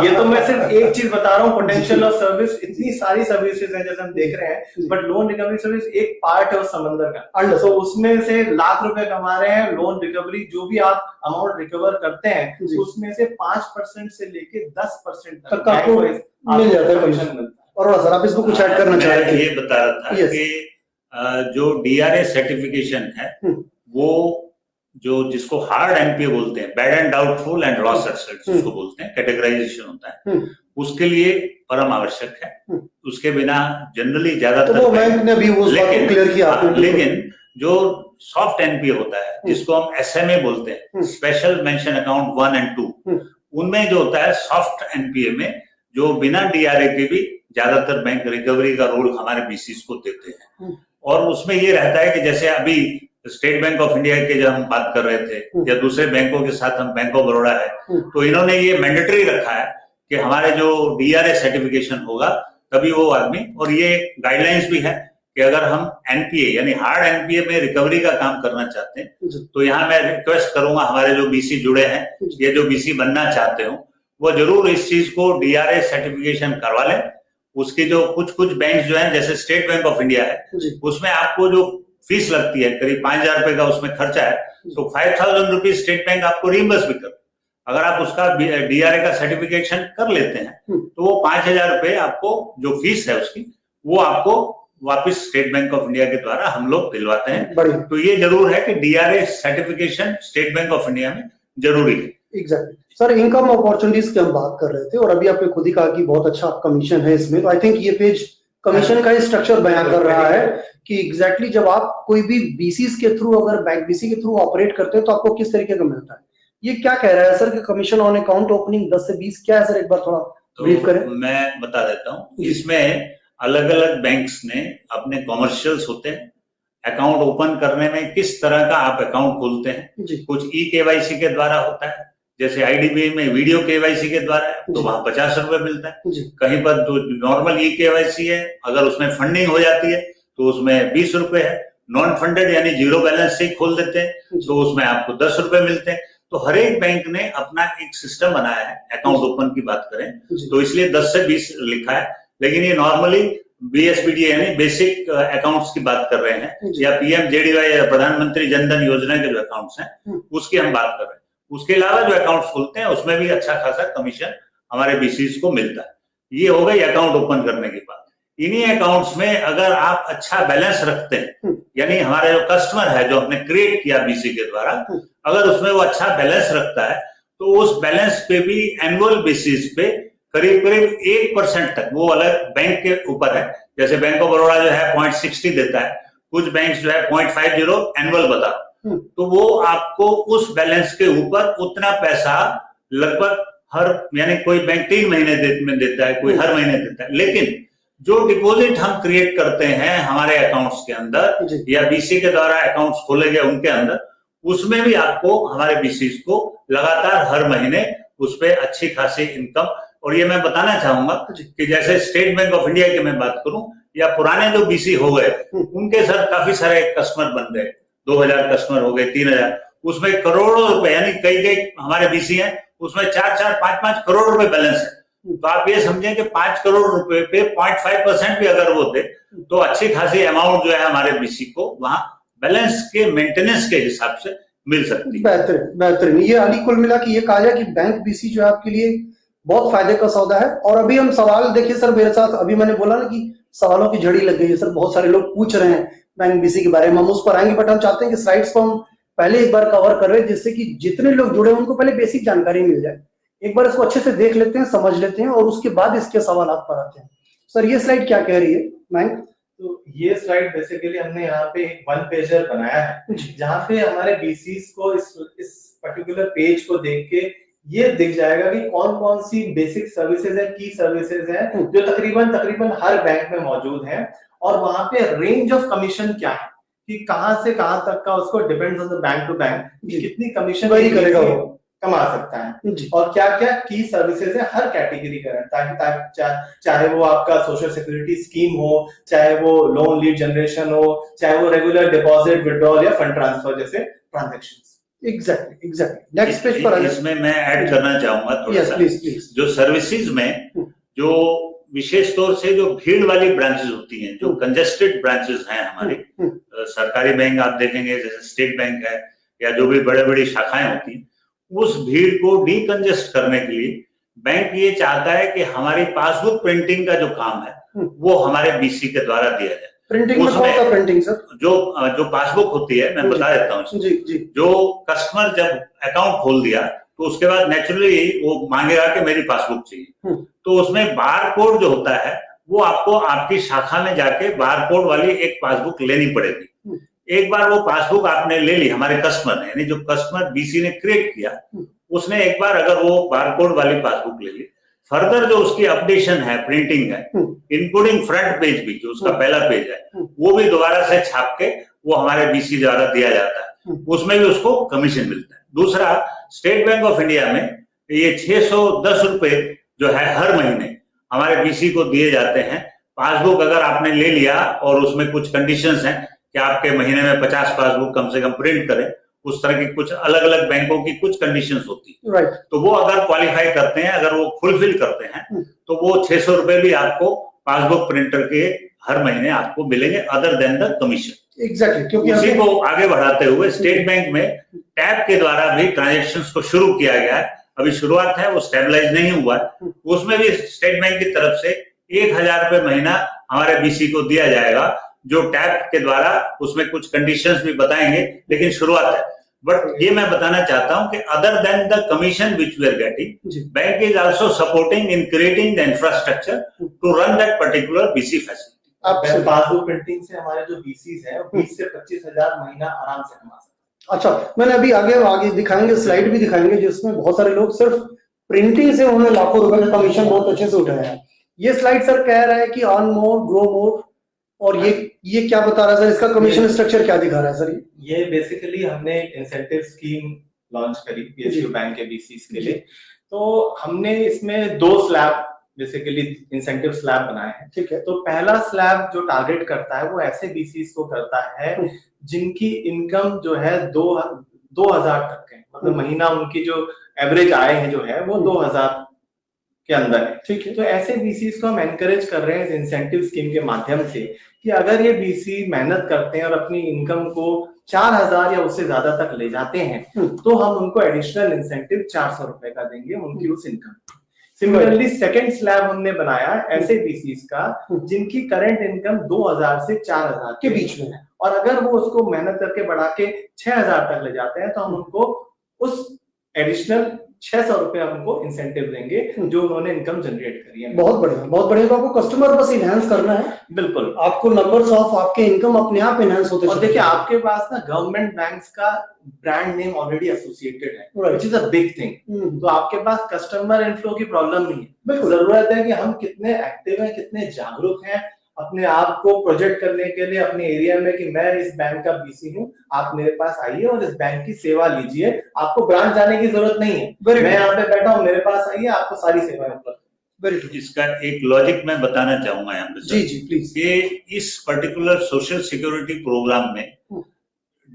ये तो मैं सिर्फ एक चीज बता रहा हूँ, पोटेंशियल ऑफ सर्विस, इतनी सारी सर्विसेज हैं जैसे हम देख रहे हैं, बट लोन रिकवरी सर्विस एक पार्ट है उस समंदर का। तो उसमें से लाख रुपए कमा रहे हैं, लोन रिकवरी जो भी आप अमाउंट रिकवर करते हैं उसमें से 5% से लेके 10% तक आपको मिल जाता है, कमीशन मिलता है। और सर आप इसको कुछ ऐड करना चाह रहे थे? ये बता रहा था कि जो डीआरए सर्टिफिकेशन है वो जो जिसको हार्ड एनपीए बोलते हैं, bad and doubtful and loss assets जिसको बोलते हैं, कैटेगराइजेशन होता है, उसके लिए परम आवश्यक है। उसके बिना जनरली ज्यादातर तो बैंक ने भी वो बात क्लियर किया आपने। लेकिन जो सॉफ्ट एनपीए होता है जिसको हम एसएमए बोलते हैं, स्पेशल मेंशन अकाउंट 1 और 2, उनमें जो होता है सॉफ्ट एनपीए में जो बिना डीआरए के भी ज्यादातर बैंक रिकवरी का रोल हमारे बीसीज को देते हैं। और उसमें ये रहता है कि जैसे अभी स्टेट बैंक ऑफ इंडिया के जब हम बात कर रहे थे या दूसरे बैंकों के साथ हम बैंक ऑफ बड़ौदा है, तो इन्होंने ये मैंडेटरी रखा है कि हमारे जो डीआरए सर्टिफिकेशन होगा तभी वो आदमी, और ये गाइडलाइंस भी है कि अगर हम एनपीए यानी हार्ड एनपीए में रिकवरी का काम करना चाहते हैं तो यहाँ मैं रिक्वेस्ट करूंगा हमारे जो बीसी जुड़े हैं या जो बीसी बनना चाहते हो वो जरूर इस चीज को डीआरए सर्टिफिकेशन करवा लें। उसके जो कुछ बैंक जो है जैसे स्टेट बैंक ऑफ इंडिया है उसमें आपको जो फीस लगती है करीब 5,000 रुपए का उसमें खर्चा है, तो 5,000 रुपीज स्टेट बैंक आपको रिइंबर्स भी कर, अगर आप उसका डीआरए का सर्टिफिकेशन कर लेते हैं तो वो 5,000 रुपए आपको जो फीस है उसकी वो आपको वापस स्टेट बैंक ऑफ इंडिया के द्वारा हम लोग दिलवाते हैं। तो ये जरूर है कि DRA certification state bank of India में जरूरी है। एग्जैक्टली सर, इनकम अपॉर्चुनिटीज की हम बात कर रहे थे और अभी आपने खुद ही कहा कि बहुत अच्छा कमीशन है इसमें, तो आई थिंक ये पेज कमीशन का स्ट्रक्चर बयान कर रहा है कि एग्जैक्टली जब आप कोई भी बीसीज के थ्रू, अगर बैंक बीसी के थ्रू ऑपरेट करते हैं तो आपको किस तरीके का मिलता है। ये क्या कह रहा है सर कि कमीशन ऑन अकाउंट ओपनिंग 10 से 20 क्या है सर, एक बार थोड़ा ब्रीफ करें। मैं बता देता हूँ, इसमें अलग अलग बैंक्स ने अपने कॉमर्शियल्स होते हैं, अकाउंट ओपन करने में किस तरह का आप अकाउंट खोलते हैं, कुछ ई केवाईसी के द्वारा होता है, जैसे आईडीबीआई में वीडियो केवाईसी के द्वारा है तो वहां 50 रुपए मिलता है, कहीं पर जो नॉर्मल ई केवाईसी है अगर उसमें फंडिंग हो जाती है तो उसमें 20 रुपए है, नॉन फंडेड यानी जीरो बैलेंस से खोल देते हैं तो उसमें आपको 10 रुपए मिलते हैं। तो हर एक बैंक ने अपना एक सिस्टम बनाया है अकाउंट ओपन की बात करें तो इसलिए 10 से 20 लिखा है, लेकिन ये नॉर्मली बीएसबीडी यानी बेसिक अकाउंट्स की बात कर रहे हैं या पीएमजेडीवाई या प्रधानमंत्री जनधन योजना के जो अकाउंट्स हैं उसकी हम बात कर रहे हैं। उसके अलावा जो अकाउंट्स खोलते हैं उसमें भी अच्छा खासा कमीशन हमारे बीसीज को मिलता है। ये हो गई अकाउंट ओपन करने की बात। इन्हीं अकाउंट्स में अगर आप अच्छा बैलेंस रखते हैं यानी हमारा जो कस्टमर है जो हमने क्रिएट किया बीसी के द्वारा, अगर उसमें वो अच्छा बैलेंस रखता है तो उस बैलेंस पे भी एनुअल बेसिस पे करीब करीब 1% तक, वो अलग बैंक के ऊपर है, जैसे बैंक ऑफ बड़ौदा जो है 0.60 देता है, कुछ बैंक जो है 0.50 एनुअल बता, तो वो आपको उस बैलेंस के ऊपर उतना पैसा लगभग हर, यानी कोई बैंक 3 महीने में देता है, कोई हर महीने देता है, लेकिन जो डिपॉजिट हम क्रिएट करते हैं हमारे अकाउंट्स के अंदर या बीसी के द्वारा अकाउंट्स खोले गए उनके अंदर, उसमें भी आपको हमारे बीसीज को लगातार हर महीने उस पर अच्छी खासी इनकम। और ये मैं बताना चाहूंगा कि जैसे स्टेट बैंक ऑफ इंडिया की मैं बात करूं या पुराने जो बीसी हो गए उनके सर काफी सारे कस्टमर बन गए, 2000 कस्टमर हो गए, 3000, उसमें करोड़ों रुपए, यानी कई हमारे बीसी हैं उसमें 4-4, 5-5 करोड़ रुपए बैलेंस है। तो आप ये समझें कि 5 करोड़ रुपए पे 0.5% भी अगर वो दे तो अच्छी खासी अमाउंट जो है हमारे बीसी को वहां बैलेंस के मेंटेनेंस के हिसाब से मिल सकती है। बेहतरीन बेहतरीन। ये अली कुल मिला कि ये कहा जाए कि बैंक बीसी जो है आपके लिए बहुत फायदे का सौदा है। और अभी हम सवाल देखिए सर, मेरे साथ अभी मैंने बोला ना कि सवालों की झड़ी लग गई है सर, बहुत सारे लोग पूछ रहे हैं बैंक बीसी के बारे में, हम उस पर आएंगे, बट हम चाहते हैं कि स्लाइड्स को हम पहले एक बार कवर कर रहे हैं, जिससे कि जितने लोग जुड़े हैं उनको पहले बेसिक जानकारी मिल जाए। एक बार इसको अच्छे से देख लेते हैं, समझ लेते हैं, और उसके बाद इसके सवाल पर आते हैं। सर ये स्लाइड क्या कह रही है बैंक? तो ये स्लाइड बेसिकली हमने यहाँ पे एक 1 पेजर बनाया है, जहाँ पे हमारे बीसीस को इस पर्टिकुलर पेज को देख के ये दिख जाएगा कि कौन कौन सी बेसिक सर्विसेज है, की सर्विसेज है जो तकरीबन हर बैंक में मौजूद है, और वहां पे रेंज ऑफ कमीशन क्या है कि कहां से कहां तक का, उसको depends on the bank to bank, कितनी कमीशन वही करेगा वो कमा सकता है, और क्या क्या की सर्विसेज है हर कैटेगरी का, ताकि चाहे वो आपका सोशल सिक्योरिटी स्कीम हो, चाहे वो लोन लीड जनरेशन हो, चाहे वो रेगुलर डिपॉजिट विड्रॉल या फंड ट्रांसफर जैसे ट्रांजैक्शंस। एग्जैक्टली। नेक्स्ट पेज पर इसमें मैं ऐड करना चाहूंगा थोड़ा सा। प्लीज। जो सर्विसेज में जो विशेष तौर से जो भीड़ वाली ब्रांचेस होती हैं, जो कंजेस्टेड ब्रांचेस हैं हमारे, सरकारी बैंक आप देखेंगे जैसे स्टेट बैंक है या जो भी बड़े बड़ी शाखाएं होती हैं, उस भीड़ को डीकंजेस्ट करने के लिए बैंक ये चाहता है कि हमारी पासबुक प्रिंटिंग का जो काम है वो हमारे बीसी के द्वारा दिया जाए। प्रिंटिंग में कौन सा प्रिंटिंग सर? जो पासबुक होती है, मैं बता देता हूँ। जी। जो कस्टमर जब अकाउंट खोल दिया तो उसके बाद नेचुरली वो मांगेगा कि मेरी पासबुक चाहिए, तो उसमें बार कोड जो होता है वो आपको आपकी शाखा में जाके बार कोड वाली एक पासबुक लेनी पड़ेगी। एक बार वो पासबुक आपने ले ली, हमारे कस्टमर ने, यानी जो कस्टमर बीसी ने क्रिएट किया, उसने एक बार अगर वो बारकोड वाली पासबुक ले ली, फर्दर जो उसकी अपडेशन है, प्रिंटिंग है, इंक्लूडिंग फ्रंट पेज भी, जो उसका पहला पेज है, वो भी दोबारा से छाप के वो हमारे बीसी द्वारा दिया जाता है, उसमें भी उसको कमीशन मिलता है। दूसरा, स्टेट बैंक ऑफ इंडिया में ये 610 रुपए जो है हर महीने हमारे बीसी को दिए जाते हैं। पासबुक अगर आपने ले लिया और उसमें कुछ कंडीशंस हैं कि आपके महीने में 50 पासबुक कम से कम प्रिंट करें, उस तरह की कुछ अलग अलग बैंकों की कुछ कंडीशंस होती है, तो वो अगर क्वालिफाई करते हैं, अगर वो फुलफिल करते हैं, तो वो 600 रुपए भी आपको पासबुक प्रिंटर के हर महीने आपको मिलेंगे, other than the commission. Exactly. क्योंकि उसी को आगे बढ़ाते हुए स्टेट बैंक में टैब के द्वारा भी ट्रांजेक्शंस को शुरू किया गया है। अभी शुरुआत है, वो स्टेबलाइज नहीं हुआ है। उसमें भी स्टेट बैंक की तरफ से 1000 रुपए महीना हमारे बीसी को दिया जाएगा, जो टैब के द्वारा, उसमें कुछ कंडीशंस भी बताएंगे, लेकिन शुरुआत है। बट ये मैं बताना चाहता हूं कि other than the commission which we are getting, bank is also supporting in creating the infrastructure to run that particular BC facility. अब पासबुक प्रिंटिंग से हमारे जो बीसीज है 20 से 25,000 महीना आराम से कमा सकते हैं। अच्छा, मैंने अभी आगे दिखाएंगे, स्लाइड भी दिखाएंगे, जिसमें बहुत सारे लोग सिर्फ प्रिंटिंग से उन्होंने लाखों रुपए का कमीशन बहुत अच्छे से उठाया है। ये स्लाइड सर कह रहा है कि अर्न मोर ग्रो मोर, और ये क्या बता रहा है सर, इसका कमीशन स्ट्रक्चर क्या दिखा रहा है सर? ये बेसिकली हमने इंसेंटिव स्कीम लॉन्च करी पीएसयू बैंक के बीसीस के लिए, तो हमने इसमें 2 स्लैब बेसिकली इंसेंटिव स्लैब बनाए हैं। ठीक है। तो पहला स्लैब जो टारगेट करता है वो ऐसे बीसीस को करता है जिनकी इनकम जो है 2000 तक है, मतलब महीना उनकी जो एवरेज आय है जो है वो 2000 के अंदर है। ठीक है। तो ऐसे बीसीस को हम एनकरेज कर रहे हैं इस इंसेंटिव स्कीम के माध्यम से कि अगर ये बीसी मेहनत करते हैं और अपनी इनकम को 4000 या उससे ज्यादा तक ले जाते हैं, तो हम उनको एडिशनल इंसेंटिव 400 रुपए का देंगे उनकी उस इनकम। सिमिलरली सेकंड स्लैब हमने बनाया ऐसे बीसीस का जिनकी करंट इनकम 2000 से 4000 के बीच में है, और अगर वो उसको मेहनत करके बढ़ा के 6000 तक ले जाते हैं, तो हम उनको उस एडिशनल 600 रुपए हमको इंसेंटिव देंगे जो उन्होंने इनकम जनरेट करी है। बहुत बढ़िया, बहुत बढ़िया। तो आपको कस्टमर बस इनहेंस करना है। बिल्कुल, आपको नंबर्स ऑफ आपके इनकम अपने आप इनहेंस होते हैं। और देखिए आपके पास ना गवर्नमेंट बैंक्स का ब्रांड नेम ऑलरेडी एसोसिएटेड है, which is a big thing. तो आपके पास कस्टमर इनफ्लो की प्रॉब्लम नहीं है। जरूरत है कि हम कितने एक्टिव हैं, कितने जागरूक हैं अपने आप को प्रोजेक्ट करने के लिए अपने एरिया में कि मैं इस बैंक का बीसी हूँ, आप मेरे पास आइए और इस बैंक की सेवा लीजिए। आपको ब्रांच जाने की जरूरत नहीं है, मैं यहाँ पे बैठा हूँ, मेरे पास आइए, आपको सारी सेवाएं उपलब्ध। इसका एक लॉजिक मैं बताना चाहूंगा यहाँ पे। जी प्लीज। कि इस पर्टिकुलर सोशल सिक्योरिटी प्रोग्राम में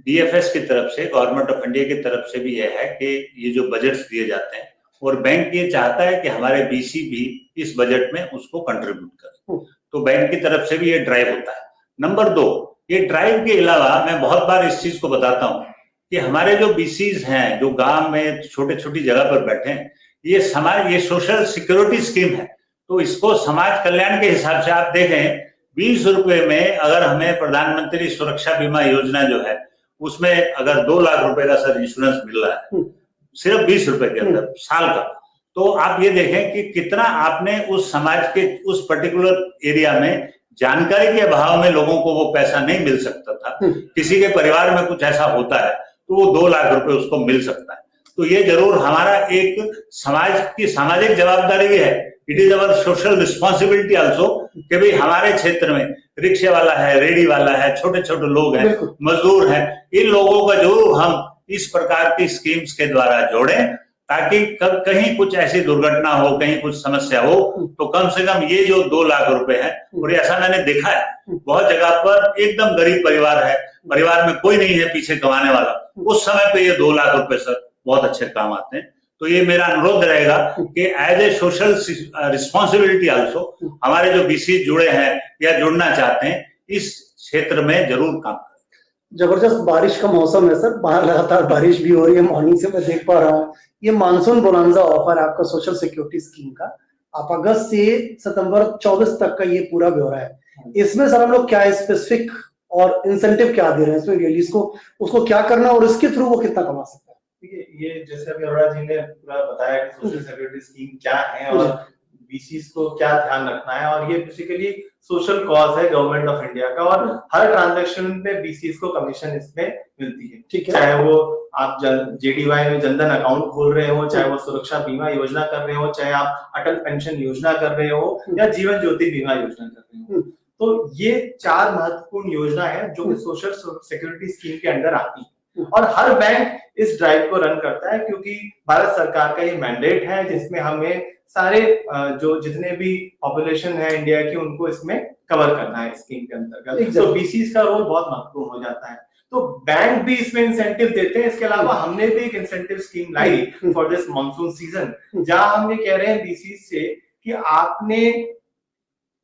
डीएफएस की तरफ से, गवर्नमेंट ऑफ इंडिया की तरफ से भी यह है कि ये जो बजट्स दिए जाते हैं, और बैंक ये चाहता है कि हमारे बीसी भी इस बजट में उसको कंट्रीब्यूट करें, तो बैंक की तरफ से भी ये ड्राइव होता है। नंबर 2, ये ड्राइव के अलावा मैं बहुत बार इस चीज को बताता हूँ कि हमारे जो बीसीज हैं, जो गांव में छोटे छोटी जगह पर बैठे हैं, ये सोशल सिक्योरिटी स्कीम है। तो इसको समाज कल्याण के हिसाब से आप देखें, 20 रुपए में अगर हमें प्रधानमंत्री सुरक्षा बीमा योजना जो है, उसमें अगर 2 लाख रुपए का सर इंश्योरेंस मिल रहा है सिर्फ 20 रुपए के अंदर साल का, तो आप ये देखें कि कितना आपने उस समाज के उस पर्टिकुलर एरिया में जानकारी के अभाव में लोगों को वो पैसा नहीं मिल सकता था। किसी के परिवार में कुछ ऐसा होता है तो वो 2 लाख रुपए उसको मिल सकता है। तो ये जरूर हमारा एक समाज की सामाजिक जवाबदारी भी है। It is our social responsibility also कि भाई हमारे क्षेत्र में रिक्शे वाला है, रेडी वाला है, छोटे छोटे लोग हैं, मजदूर हैं, इन लोगों का जरूर हम इस प्रकार की स्कीम्स के द्वारा जोड़ें, ताकि कहीं कुछ ऐसी दुर्घटना हो, कहीं कुछ समस्या हो, तो कम से कम ये जो 2 लाख रुपए है, और ऐसा मैंने देखा है बहुत जगह पर, एकदम गरीब परिवार है, परिवार में कोई नहीं है पीछे कमाने वाला, उस समय पे ये 2 लाख रुपए सर बहुत अच्छे काम आते हैं। तो ये मेरा अनुरोध रहेगा कि as a social responsibility also हमारे जो बीसी जुड़े हैं या जुड़ना चाहते हैं, इस क्षेत्र में जरूर काम करें। जबरदस्त बारिश का मौसम है सर, बाहर लगातार बारिश भी हो रही है, मॉर्निंग से मैं देख पा रहा हूँ। ये मानसून बोनांजा ऑफर आपका सोशल सिक्योरिटी स्कीम का, आप अगस्त से सितंबर 24 तक का ये पूरा ब्यौरा है। इसमें सर हम लोग क्या स्पेसिफिक और इंसेंटिव क्या दे रहे हैं इसमें, रिलीज को उसको क्या करना और इसके थ्रू वो कितना कमा सकता है? ये जैसे अभी अरोड़ा जी ने पूरा बताया कि सोशल सिक्योरिटी स्कीम क्या है और बीसीस को क्या ध्यान रखना है, और ये बेसिकली सोशल कॉज है गवर्नमेंट ऑफ इंडिया का, और हर ट्रांजैक्शन पे बीसीस को कमीशन इसमें मिलती है। ठीक है, चाहे वो आप जेडीवाई में जनधन अकाउंट खोल रहे हो, चाहे वो सुरक्षा बीमा योजना कर रहे हो, चाहे आप अटल पेंशन योजना कर रहे हो या जीवन ज्योति बीमा योजना कर रहे हो। तो ये 4 महत्वपूर्ण योजना है जो कि सोशल सिक्योरिटी स्कीम के अंडर आती है, और हर बैंक इस ड्राइव को रन करता है, क्योंकि भारत सरकार का ये मैंडेट है जिसमें हमें सारे जो जितने भी पॉपुलेशन है इंडिया की उनको इसमें कवर करना है स्कीम के अंतर्गत। तो बीसीस का रोल बहुत महत्वपूर्ण हो जाता है। तो बैंक भी इसमें इंसेंटिव देते हैं। इसके अलावा हमने भी एक incentive scheme lie for this monsoon season, जहां हम ये कह रहे हैं बीसीस से कि आपने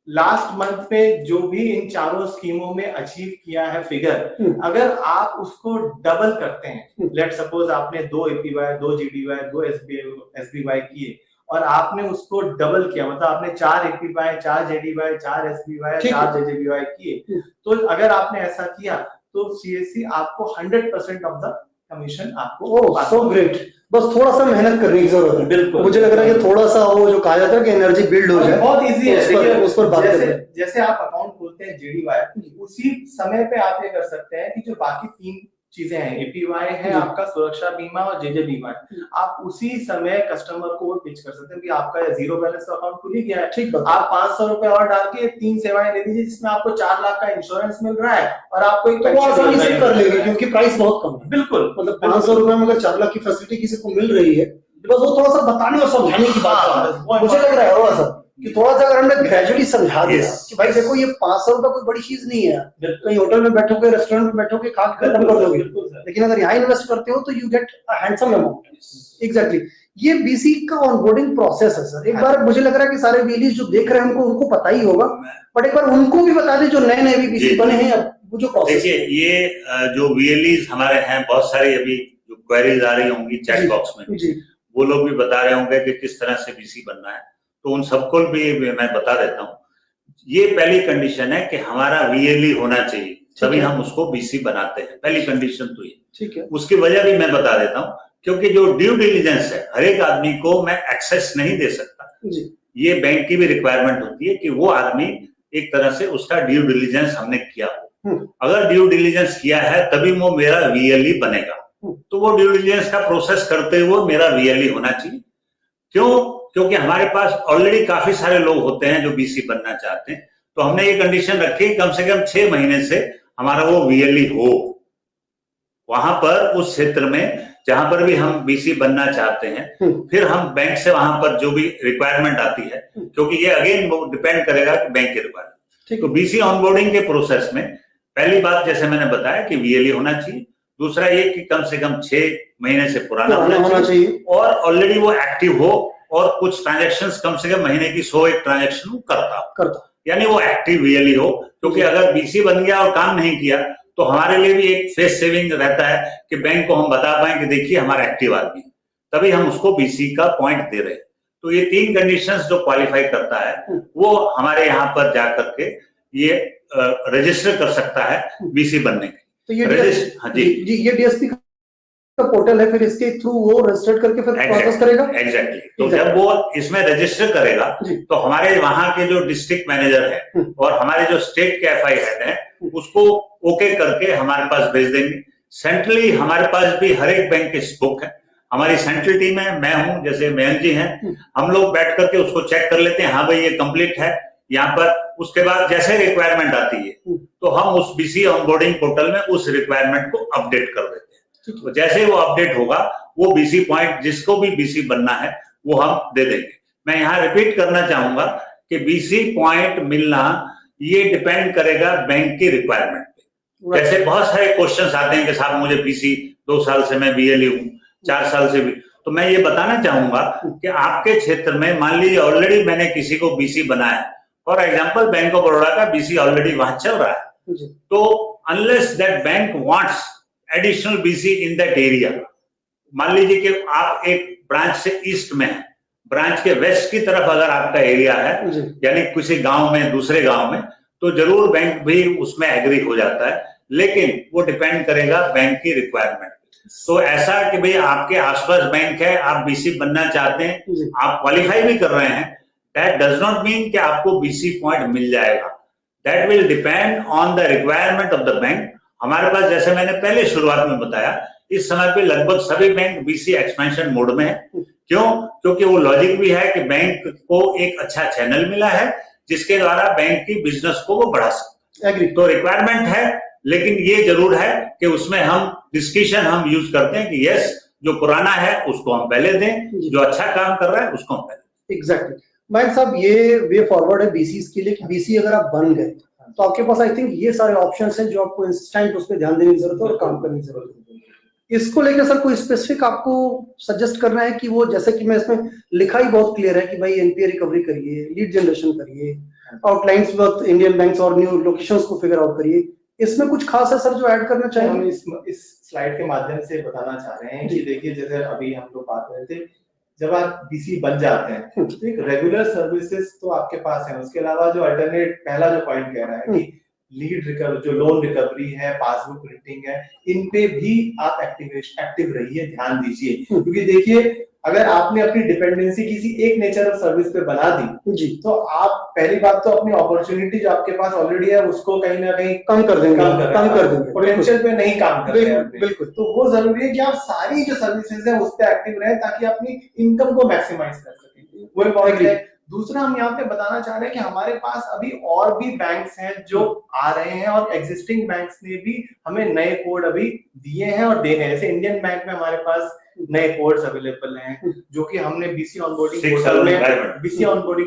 लास्ट मंथ में जो भी इन चारों स्कीमों में अचीव किया है फिगर, अगर आप उसको डबल करते हैं, लेट सपोज आपने 2 एपीवाई, 2 जीडीवाई, 2 एसबीवाई किए और आपने उसको डबल किया, मतलब आपने 4 एपीवाई, 4 जेडीवाई, 4 एसबीवाई, 4 जेजेबीवाई किए, तो अगर आपने ऐसा किया तो सीएससी आपको 100% ऑफ द कमीशन आपको। सो ग्रेट, बस थोड़ा सा मेहनत करने की जरूरत है। बिल्कुल, मुझे लग रहा है कि थोड़ा सा वो जो कहा जाता है कि एनर्जी बिल्ड हो जाए, बहुत इजी है। उस पर बात करते हैं। जैसे आप अकाउंट खोलते हैं जेडीवाई, उसी समय पे आप ये कर सकते हैं कि जो बाकी 3 चीजें हैं, एपीवाई है आपका, सुरक्षा बीमा और जेजे बीमा, आप उसी समय कस्टमर को पिच कर सकते हैं कि आपका 0 बैलेंस अकाउंट खुल ही गया है, ठीक है, आप 500 रुपए और डाल के 3 सेवाएं दे दीजिए जिसमें आपको 4 लाख का इंश्योरेंस मिल रहा है और आपको एक तो आसानी से कर लेंगे क्योंकि प्राइस बहुत कम है। बिल्कुल, मतलब 500 रुपए में अगर 4 लाख की फैसिलिटी किसी को मिल रही है, बस वो थोड़ा सा बताने और समझाने की बात है। मुझे लग रहा है थोड़ा सा कि थोड़ा सा अगर हमने ग्रेजुअली समझा दिया कि भाई देखो ये 500 रुपए कोई बड़ी चीज नहीं है, कहीं होटल में बैठोगे, रेस्टोरेंट में बैठोगे, खा के खत्म कर दोगे, लेकिन अगर यहाँ इन्वेस्ट करते हो तो you get a handsome amount. Exactly, ये बीसी का ऑनबोर्डिंग प्रोसेस है सर। एक बार मुझे लग रहा है कि सारे वीएलईज जो देख रहे हैं उनको पता ही होगा, बट एक बार उनको भी बता दें जो नए नए बीसी बने हैं, वो जो प्रोसेस। देखिए, ये जो वीएलईज हमारे हैं, बहुत सारी अभी जो क्वेरीज आ रही होंगी चैट बॉक्स में, वो लोग भी बता रहे होंगे कि किस तरह से बीसी बनना है, तो उन सबको भी मैं बता देता हूँ। ये पहली कंडीशन है कि हमारा वीएलई होना चाहिए, तभी हम उसको बीसी बनाते हैं, पहली कंडीशन तो ये। ठीक है, उसकी वजह भी मैं बता देता हूँ, क्योंकि जो ड्यू डिलिजेंस है, हर एक आदमी को मैं एक्सेस नहीं दे सकता। ये बैंक की भी रिक्वायरमेंट होती है कि वो आदमी एक तरह से उसका ड्यू डिलिजेंस हमने किया हो। अगर ड्यू डिलिजेंस किया है तभी वो मेरा वीएलई बनेगा, तो वो ड्यू डिलिजेंस का प्रोसेस करते हुए मेरा वीएलई होना चाहिए। क्यों? क्योंकि हमारे पास ऑलरेडी काफी सारे लोग होते हैं जो बीसी बनना चाहते हैं, तो हमने ये कंडीशन रखी कम से कम 6 महीने से हमारा वो वीएलई हो वहां पर, उस क्षेत्र में जहां पर भी हम बीसी बनना चाहते हैं। फिर हम बैंक से वहां पर जो भी रिक्वायरमेंट आती है, क्योंकि ये अगेन डिपेंड करेगा कि बैंक की रिक्वायरमेंट। तो बीसी ऑनबोर्डिंग के प्रोसेस में पहली बात जैसे मैंने बताया कि वीएलई होना चाहिए, दूसरा ये कि कम से कम 6 महीने से पुराना होना चाहिए और ऑलरेडी वो एक्टिव हो और कुछ ट्रांजैक्शंस कम से कम महीने की 101 ट्रांजैक्शन करता, यानी वो एक्टिव वीएलई हो। क्योंकि अगर बीसी बन गया और काम नहीं किया तो हमारे लिए भी एक फेस सेविंग रहता है कि बैंक को हम बता पाए कि देखिए हमारा एक्टिव आदमी, तभी हम उसको बीसी का पॉइंट दे रहे हैं। तो ये 3 कंडीशंस जो क्वालिफाई करता है वो हमारे यहाँ पर जाकर के ये रजिस्टर कर सकता है बीसी बनने के। तो ये ये डीएसपी का पोर्टल है, फिर इसके थ्रू वो रजिस्टर करके फिर प्रोसेस करेगा। एग्जैक्टली। तो जब वो इसमें रजिस्टर करेगा तो हमारे वहां के जो डिस्ट्रिक्ट मैनेजर है और हमारे जो स्टेट के एफआई हेड है उसको ओके करके हमारे पास भेज देंगे। सेंट्रली हमारे पास भी हर एक बैंक की बुक है, हमारी सेंट्रल टीम है, मैं हूं, जैसे मयंक जी हैं, हम लोग बैठ करके उसको चेक कर लेते हैं, हाँ भाई ये कंप्लीट है यहाँ पर। उसके बाद जैसे रिक्वायरमेंट आती है तो हम उस बीसी ऑनबोर्डिंग पोर्टल में उस रिक्वायरमेंट को अपडेट कर देते हैं। तो जैसे वो अपडेट होगा वो बीसी पॉइंट जिसको भी बीसी बनना है वो हम दे देंगे। मैं यहाँ रिपीट करना चाहूंगा कि बीसी पॉइंट मिलना ये डिपेंड करेगा बैंक की रिक्वायरमेंट पे। जैसे बहुत सारे क्वेश्चंस आते हैं कि साहब मुझे बीसी 2 साल से मैं बीएलई हूँ, 4 साल से भी, तो मैं ये बताना चाहूंगा कि आपके क्षेत्र में मान लीजिए ऑलरेडी मैंने किसी को बीसी बनाया, for example bank of Baroda का बीसी ऑलरेडी वहां चल रहा है, तो unless that bank wants additional BC in that area, मान लीजिए कि आप एक ब्रांच से ईस्ट में है, ब्रांच के वेस्ट की तरफ अगर आपका एरिया है यानी किसी गांव में दूसरे गांव में, तो जरूर बैंक भी उसमें एग्री हो जाता है, लेकिन वो डिपेंड करेगा बैंक की रिक्वायरमेंट। तो ऐसा कि भाई आपके आसपास बैंक है, आप बीसी बनना चाहते हैं, आप क्वालिफाई भी कर रहे हैं, दैट डज नॉट मीन कि आपको बीसी पॉइंट मिल जाएगा। That will depend on the requirement of the bank. हमारे पास जैसे मैंने पहले शुरुआत में बताया, इस समय पे लगभग सभी बैंक बीसी एक्सपेंशन मोड में है। क्यों? क्योंकि वो लॉजिक भी है कि बैंक को एक अच्छा चैनल मिला है जिसके द्वारा बैंक की बिजनेस को वो बढ़ा सकता है। तो रिक्वायरमेंट है, लेकिन ये जरूर है कि उसमें हम डिस्कशन हम यूज करते हैं कि यस, जो पुराना है उसको हम पहले दें, जो अच्छा काम कर रहा है उसको हम पहले। एग्जैक्टली। मयंक साहब, ये वे फॉरवर्ड है बीसीज के लिए कि बीसी अगर आप बन गए तो आपके पास आई थिंक ये सारे ऑप्शंस हैं जो आपको इंस्टेंट उस पर ध्यान देने की जरूरत है और काम करने की जरूरत है। इसको लेकर सर कोई स्पेसिफिक आपको सजेस्ट करना है कि वो, जैसे कि मैं इसमें लिखा ही बहुत क्लियर है कि भाई एनपीए रिकवरी करिए, लीड जनरेशन करिए, आउटलाइंस विद इंडियन बैंक्स और न्यू लोकेशंस को फिगर आउट करिए, इसमें कुछ खास है सर जो ऐड करना चाहिए? हम इस स्लाइड के माध्यम से बताना चाह रहे हैं कि देखिए, जैसे अभी हम लोग बात कर रहे थे, जब आप बीसी बन जाते हैं तो एक रेगुलर सर्विसेज तो आपके पास है, उसके अलावा जो अल्टरनेट पहला जो पॉइंट कह रहा है कि लीड रिकवरी, जो लोन रिकवरी है, पासबुक प्रिंटिंग है, इन पे भी आप एक्टिव रहिए, ध्यान दीजिए। क्योंकि देखिए, अगर आपने अपनी डिपेंडेंसी किसी एक नेचर ऑफ सर्विस पे बना दी जी, तो आप पहली बात तो अपनी अपॉर्चुनिटी जो आपके पास ऑलरेडी है उसको कहीं ना कहीं कम कर देंगे, पोटेंशियल पे नहीं काम कर रहे हैं। बिल्कुल। तो वो जरूरी है कि आप सारी जो सर्विसेज है उस पे एक्टिव रहे ताकि अपनी इनकम को मैक्सिमाइज कर सकें, वो इम्पोर्टेंट है। दूसरा, हम यहाँ पे बताना चाह रहे हैं कि हमारे पास अभी और भी बैंक्स हैं जो आ रहे हैं और एग्जिस्टिंग बैंक्स ने भी हमें नए कोड अभी दिए हैं और दे रहे हैं। जैसे इंडियन बैंक में हमारे पास नए कोड्स अवेलेबल हैं जो कि हमने बीसी ऑनबोर्डिंग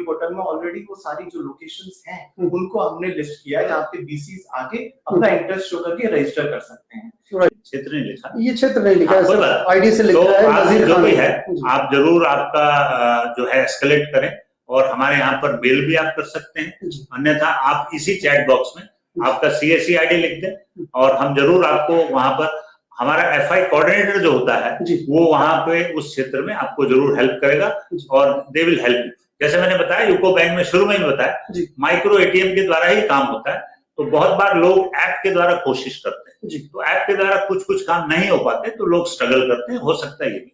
पोर्टल में ऑलरेडी वो सारी जो लोकेशंस हैं उनको हमने लिस्ट किया है जहाँ पे बीसीज आके अपना इंटरेस्ट शो करके रजिस्टर कर सकते हैं। क्षेत्र नहीं लिखा, ये क्षेत्र नहीं लिखा है, आईडी से लिखा है, जो भी है आप जरूर आपका जो है एस्केलेट करें और हमारे यहाँ पर मेल भी आप कर सकते हैं, अन्यथा आप इसी चैट बॉक्स में आपका सीएससी आईडी लिख दें और हम जरूर आपको वहां पर, हमारा एफआई कोऑर्डिनेटर जो होता है वो वहां पे उस क्षेत्र में आपको जरूर हेल्प करेगा और दे विल हेल्प यू। जैसे मैंने बताया, यूको बैंक में शुरू में ही बताया, माइक्रो एटीएम के द्वारा ही काम होता है, तो बहुत बार लोग ऐप के द्वारा कोशिश करते हैं, तो ऐप के द्वारा कुछ काम नहीं हो पाते तो लोग स्ट्रगल करते हैं, हो सकता है ये भी।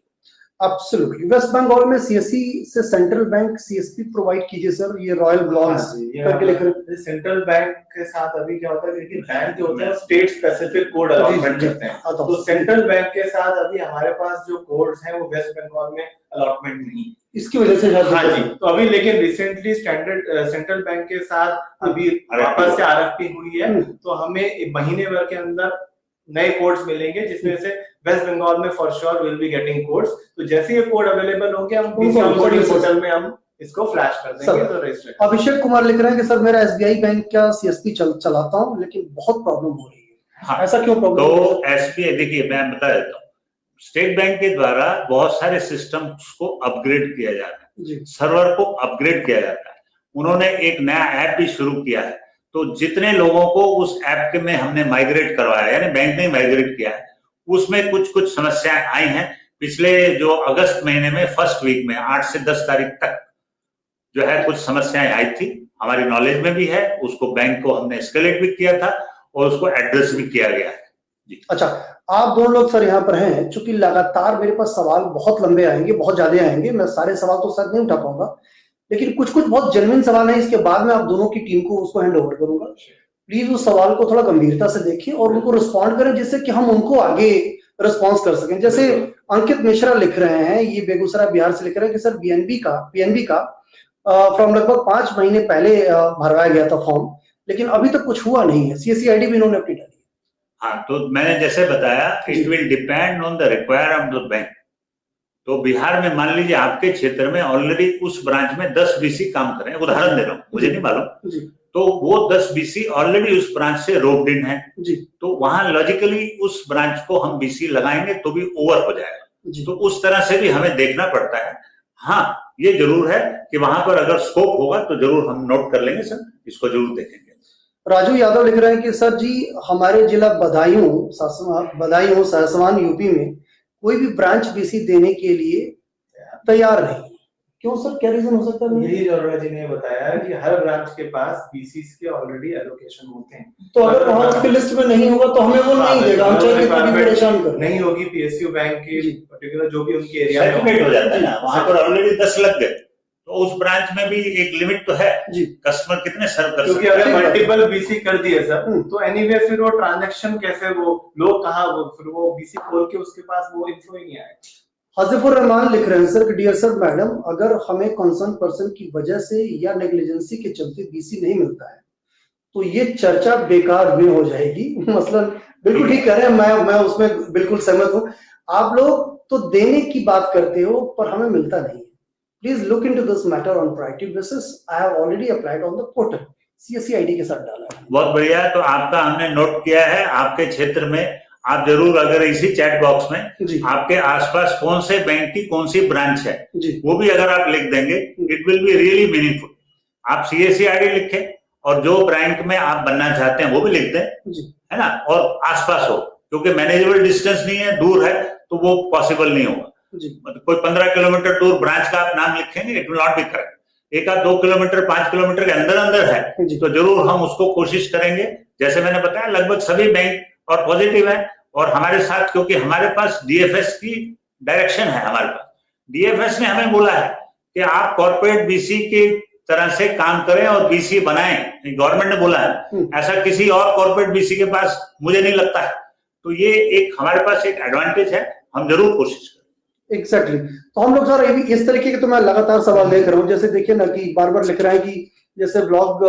एब्सोल्युटली। वेस्ट बंगाल में सीएससी से सेंट्रल बैंक सीएसपी प्रोवाइड कीजिए सर, ये रॉयल ब्लॉन्स करके लिख रहे हैं। सेंट्रल बैंक के साथ अभी क्या होता है कि बैंक जो होता है स्टेट स्पेसिफिक कोड अलॉटमेंट करते हैं, तो सेंट्रल बैंक के साथ अभी हमारे पास जो कोड्स हैं वो वेस्ट बंगाल में अलॉटमेंट नहीं, इसकी वजह से। हाँ जी। तो अभी लेकिन रिसेंटली सेंट्रल बैंक के साथ अभी वापस से आरएफपी हुई है, तो हमें महीने भर के अंदर नए कोड्स मिलेंगे जिसमें से वेस्ट बंगाल में for sure will be getting codes. तो जैसे ये कोड अवेलेबल होंगे हम पोर्टल में हम इसको फ्लैश कर देंगे। तो रजिस्टर अभिषेक कुमार लिख रहे हैं कि सर मेरा एसबीआई बैंक का सीएसपी चलाता हूं लेकिन बहुत प्रॉब्लम हो रही है। हाँ, ऐसा क्यों प्रॉब्लम? तो एसबीआई, देखिए मैं बता देता हूँ, स्टेट बैंक के द्वारा बहुत सारे सिस्टम्स को अपग्रेड किया जाता है, सर्वर को अपग्रेड किया जाता है। उन्होंने एक नया ऐप भी शुरू किया है, तो जितने लोगों को उस ऐप में हमने माइग्रेट करवाया, यानी बैंक ने माइग्रेट किया है, उसमें कुछ समस्याएं आई हैं। पिछले जो अगस्त महीने में फर्स्ट वीक में 8 से 10 तारीख तक जो है कुछ समस्याएं आई थी, हमारी नॉलेज में भी है, उसको बैंक को हमने एस्केलेट भी किया था और उसको एड्रेस भी किया गया है। जी। अच्छा, आप दोनों लोग सर यहाँ पर हैं, चूंकि लगातार मेरे पास सवाल बहुत लंबे आएंगे, बहुत ज्यादा आएंगे, मैं सारे सवाल तो सर नहीं उठा पाऊंगा, लेकिन कुछ बहुत जेन्युइन सवाल है, इसके बाद में आप दोनों की टीम को उसको हैंड ओवर करूंगा। प्लीज उस सवाल को थोड़ा गंभीरता से देखिए और उनको रिस्पॉन्ड करें, जिससे कि हम उनको आगे रिस्पॉन्स कर सकें। जैसे अंकित मिश्रा लिख रहे हैं, ये बेगूसराय बिहार से लिख रहे हैं कि सर पीएनबी का फ्रॉम लगभग 5 महीने पहले भरवाया गया था फॉर्म, लेकिन अभी तक कुछ हुआ नहीं है, सीएससी आईडी भी इन्होंने अपनी डाली। हाँ, तो मैंने जैसे बताया, it will depend on the requirement of the bank. तो बिहार में मान लीजिए आपके क्षेत्र में ऑलरेडी उस ब्रांच में 10 बीसी काम कर रहे हैं, उदाहरण दे रहा हूँ, मुझे नहीं मालूम, तो वो 10 बीसी ऑलरेडी उस ब्रांच से रोप्ड इन है, तो वहां लॉजिकली उस ब्रांच को हम बीसी लगाएंगे तो भी ओवर हो जाएगा। तो उस तरह से भी हमें देखना पड़ता है। हाँ, ये जरूर है कि वहां पर अगर स्कोप होगा तो जरूर हम नोट कर लेंगे सर, इसको जरूर देखेंगे। राजू यादव लिख रहे हैं कि सर जी, हमारे जिला बदायूं सहसवान यूपी में कोई भी ब्रांच बीसी देने के लिए तैयार नहीं। क्यों सर, क्या रीजन हो सकता है? यही अरोड़ा जी ने बताया कि हर ब्रांच के पास बीसीस के ऑलरेडी एलोकेशन होते हैं, तो अगर वहां उसके लिस्ट में नहीं होगा तो हमें वो नहीं देगा, हम चाहे कितना भी परेशान कर। नहीं होगी पीएसयू बैंक की पर्टिकुलर जो भी उनकी एरिया में हो जाता है ना, वहां पर ऑलरेडी 10 लग गए, तो उस ब्रांच में भी एक लिमिट तो है जी, कस्टमर कितने सर्व कर सकते हैं। क्योंकि अगर मल्टीपल बीसी कर दिए सर तो एनीवे फिर वो ट्रांजैक्शन कैसे, वो लोग कहाँ, फिर वो बीसी खोल के उसके पास वो इन्फो ही नहीं आएगा। हजीफुर रहमान लिख रहे हैं सर, डियर सर मैडम, अगर हमें कंसर्न पर्सन की वजह से या नेग्लिजेंसी के चलते बीसी नहीं मिलता है तो ये चर्चा बेकार में हो जाएगी। मसलन बिल्कुल ठीक कह रहे हैं, मैं उसमें बिल्कुल सहमत हूँ। आप लोग तो देने की बात करते हो पर हमें मिलता नहीं है। Please look into this matter on priority basis. I have already applied on the portal, CSC ID के साथ डाला है। बहुत बढ़िया, तो आपका हमने नोट किया है। आपके क्षेत्र में आप जरूर, अगर इसी चैट बॉक्स में आपके आसपास कौन से बैंक की कौन सी ब्रांच है वो भी अगर आप लिख देंगे, it will be really meaningful. आप सीएससी आईडी लिखें और जो बैंक में आप बनना चाहते हैं वो भी लिख दें, है ना, और आसपास हो, क्योंकि मैनेजेबल डिस्टेंस नहीं है, दूर है तो वो पॉसिबल नहीं होगा। कोई 15 किलोमीटर दूर ब्रांच का आप नाम लिखेंगे, it will not be correct. एक आध 2 किलोमीटर 5 किलोमीटर के अंदर है तो जरूर हम उसको कोशिश करेंगे। जैसे मैंने बताया, लगभग सभी बैंक और पॉजिटिव है, और हमारे साथ, क्योंकि हमारे पास डीएफएस की डायरेक्शन है, हमारे पास डीएफएस ने हमें बोला है कि आप कॉर्पोरेट बीसी की तरह से काम करें और बीसी बनाएं, गवर्नमेंट ने बोला है। ऐसा किसी और कॉर्पोरेट बीसी के पास मुझे नहीं लगता है, तो ये एक हमारे पास एक एडवांटेज है, हम जरूर कोशिश करें। एग्जैक्टली तो हम लोग सर इस तरीके के, तो मैं लगातार सवाल देख रहा हूँ। जैसे देखिए ना कि बार बार लिख रहा है कि जैसे ब्लॉग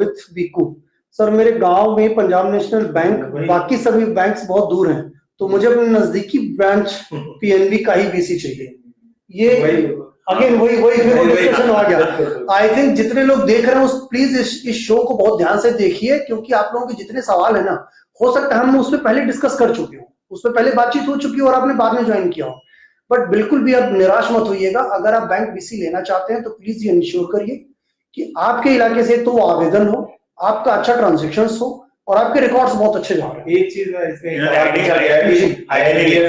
विथ बीकू, सर मेरे गांव में पंजाब नेशनल बैंक, बाकी सभी बैंक्स बहुत दूर हैं, तो मुझे अपने नजदीकी ब्रांच पीएनबी का ही बीसी चाहिए। ये अगेन वही डिस्कशन आ गया। आई थिंक जितने लोग देख रहे हैं उस प्लीज इस शो को बहुत ध्यान से देखिए, क्योंकि आप लोगों के जितने सवाल है ना, हो सकता है हम उस पर पहले डिस्कस कर चुके हो, उस पर पहले बातचीत हो चुकी हो और आपने बाद में ज्वाइन किया हो। बट बिल्कुल भी अब निराश मत होइएगा। अगर आप बैंक बीसी लेना चाहते हैं तो प्लीज ये इंश्योर करिए कि आपके इलाके से तो वो आवेदन हो, आपका अच्छा ट्रांजेक्शन हो और आपके रिकॉर्ड्स बहुत अच्छे जा रहे हैं। एक चीज मैं इसमें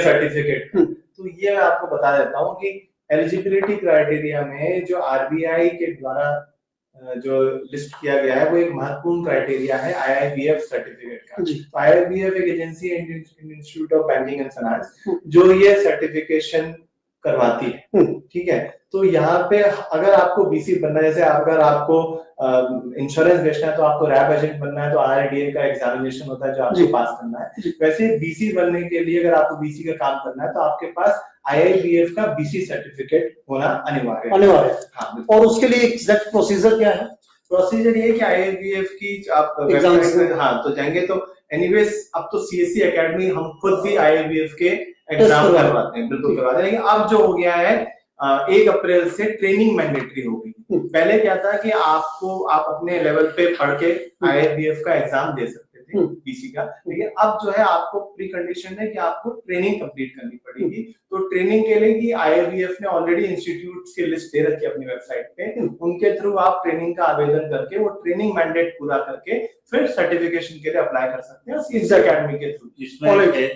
सर्टिफिकेट, तो ये मैं आपको बता देता हूँ कि एलिजिबिलिटी क्राइटेरिया में जो आरबीआई के द्वारा जो लिस्ट किया गया है वो एक महत्वपूर्ण क्राइटेरिया है आईआईबीएफ सर्टिफिकेट का। तो आईआईबीएफ एक एजेंसी है, Indian institute of banking and finance, जो ये सर्टिफिकेशन करवाती है। ठीक है, तो यहाँ पे अगर आपको बीसी बनना है, जैसे अगर आपको इंश्योरेंस बेचना है तो आपको रैप एजेंट बनना है, तो आरआईडीए का एग्जामिनेशन होता है जो आपको पास करना है। वैसे बीसी बनने के लिए अगर आपको बीसी का काम करना है तो आपके पास आईआईबीएफ का बीसी सर्टिफिकेट होना अनिवार्य है। हाँ, और उसके लिए एग्जैक्ट प्रोसीजर क्या है? प्रोसीजर ये कि आईआईबीएफ की आप वेबसाइट में तो जाएंगे, तो एनीवेज अब तो सीएससी एकेडमी हम खुद भी आईआईबीएफ के एग्जाम करवाते हैं, बिल्कुल करवाते हैं। लेकिन अब जो हो गया है 1 अप्रैल से ट्रेनिंग मैंडेटरी हो गई। पहले क्या था कि आप अपने लेवल पे पढ़ के आईआईबीएफ का एग्जाम दे सकते थे, बीसी का। लेकिन अब जो है आपको प्री कंडीशन है कि आपको ट्रेनिंग कंप्लीट करनी पड़ेगी। तो ट्रेनिंग के लिए कि IABF ने ऑलरेडी इंस्टीट्यूट्स की लिस्ट दे रखी है अपनी वेबसाइट पे, उनके थ्रू आप ट्रेनिंग का आवेदन करके वो ट्रेनिंग मैंडेट पूरा करके फिर सर्टिफिकेशन के लिए अप्लाई कर सकते हैं CSC एकेडमी के थ्रू।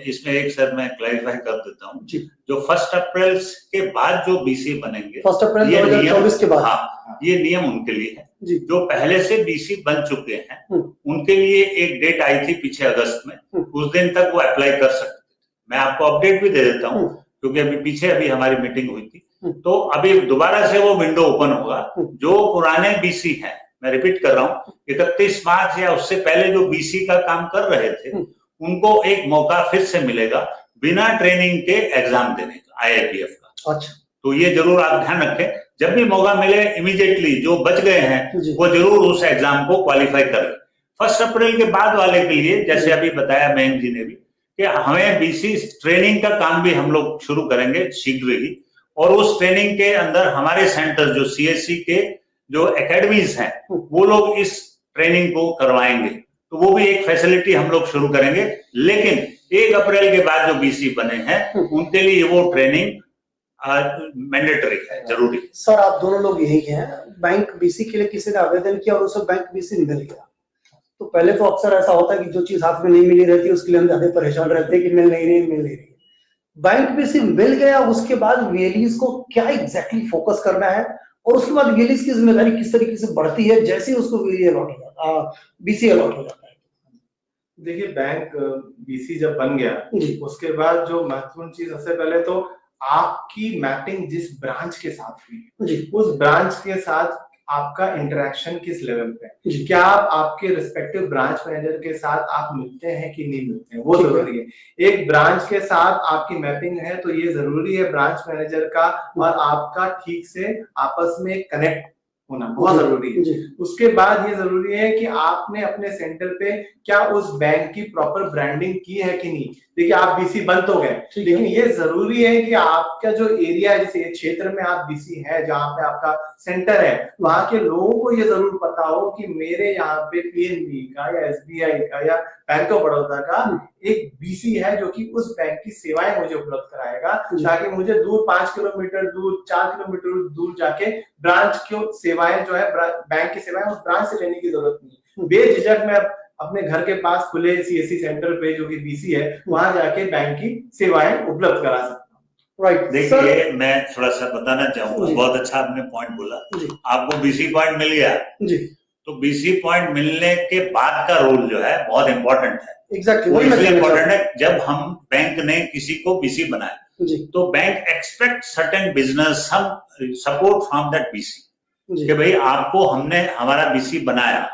इसमें एक सर मैं क्लैरिफाई कर देता हूँ, जो 1 अप्रैल के बाद जो बीसी बनेंगे 1 अप्रैल 2024 के बाद, हाँ, ये नियम उनके लिए है। जो पहले से बीसी बन चुके हैं उनके लिए एक डेट आई थी पीछे अगस्त में, उस दिन तक वो अप्लाई कर सकते थे। मैं आपको अपडेट भी दे देता हूँ क्योंकि अभी हमारी मीटिंग हुई थी। तो अभी दोबारा से वो विंडो ओपन होगा। जो पुराने बीसी हैं, मैं रिपीट कर रहा हूँ, 31 मार्च या उससे पहले जो बीसी का काम कर रहे थे उनको एक मौका फिर से मिलेगा बिना ट्रेनिंग के एग्जाम देने का, IABF का। अच्छा, तो ये जरूर आप ध्यान रखें, जब भी मौका मिले इमीडिएटली जो बच गए हैं वो जरूर उस एग्जाम को क्वालिफाई करें। 1 अप्रैल के बाद वाले के लिए, जैसे अभी बताया मयंक जी ने भी, कि हमें बीसी ट्रेनिंग का काम भी हम लोग शुरू करेंगे शीघ्र ही। और उस ट्रेनिंग के अंदर हमारे सेंटर जो CSC के जो एकेडमीज हैं वो लोग इस ट्रेनिंग को करवाएंगे। तो वो भी एक फैसिलिटी हम लोग शुरू करेंगे। लेकिन 1 अप्रैल के बाद जो बीसी बने हैं उनके लिए वो ट्रेनिंग मैंडेटरी है, जरूरी। सर आप दोनों लोग यही हैं, बैंक बीसी के लिए किसी ने आवेदन किया और उसे बैंक बीसी मिल गया, तो पहले तो अक्सर ऐसा होता है कि जो चीज हाथ में नहीं मिली रहती उसके लिए हम ज्यादा परेशान रहते हैं कि मिल नहीं रही। बैंक बीसी मिल गया, उसके बाद वीएलईज को क्या एग्जैक्टली फोकस करना है और उसके बाद वीएलईज की जिम्मेदारी किस तरीके से बढ़ती है जैसे उसको बीसी अलॉट हो जाता है? देखिए, बैंक बीसी जब बन गया उसके बाद जो महत्वपूर्ण चीज, सबसे पहले तो आपकी मैपिंग जिस ब्रांच के साथ हुई उस ब्रांच के साथ आपका इंटरेक्शन किस लेवल पे है। क्या आप आपके रिस्पेक्टिव ब्रांच मैनेजर के साथ आप मिलते हैं कि नहीं मिलते हैं, वो जरूरी है। एक ब्रांच के साथ आपकी मैपिंग है तो ये जरूरी है ब्रांच मैनेजर का और आपका ठीक से आपस में कनेक्ट होना बहुत जरूरी है। उसके बाद ये जरूरी है कि आपने अपने सेंटर पे क्या उस बैंक की प्रॉपर ब्रांडिंग की है कि नहीं। देखिए, आप बीसी बन तो गए, लेकिन ये जरूरी है कि आपका जो एरिया है, जैसे क्षेत्र में आप बीसी है, जहाँ पे आपका सेंटर है, वहां के लोगों को ये जरूर पता हो कि मेरे यहाँ पे PNB का या SBI का या बैंक ऑफ बड़ौदा का एक बीसी है जो कि उस बैंक की सेवाएं मुझे उपलब्ध कराएगा, ताकि मुझे दूर 5 किलोमीटर दूर, 4 किलोमीटर दूर जाके ब्रांच की सेवाएं जो है, बैंक की सेवाएं उस ब्रांच से लेने की जरूरत नहीं। बेझिझक मैं अपने घर के पास खुले CSC सेंटर पे जो कि बीसी है वहां जाके बैंक की सेवाएं उपलब्ध करा सकता हूँ। राइट, देखिए मैं थोड़ा सा बताना चाहूंगा, बहुत अच्छा आपने पॉइंट बोला। आपको बीसी पॉइंट मिल गया तो बीसी पॉइंट मिलने के बाद का रोल जो है बहुत इंपॉर्टेंट है। एग्जैक्टली, वो इसलिए इंपॉर्टेंट है, जब हम बैंक ने किसी को बीसी बनाया तो बैंक एक्सपेक्ट सर्टेन बिजनेस हम सपोर्ट फ्रॉम दैट बीसी, कि भाई आपको हमने हमारा बीसी बनाया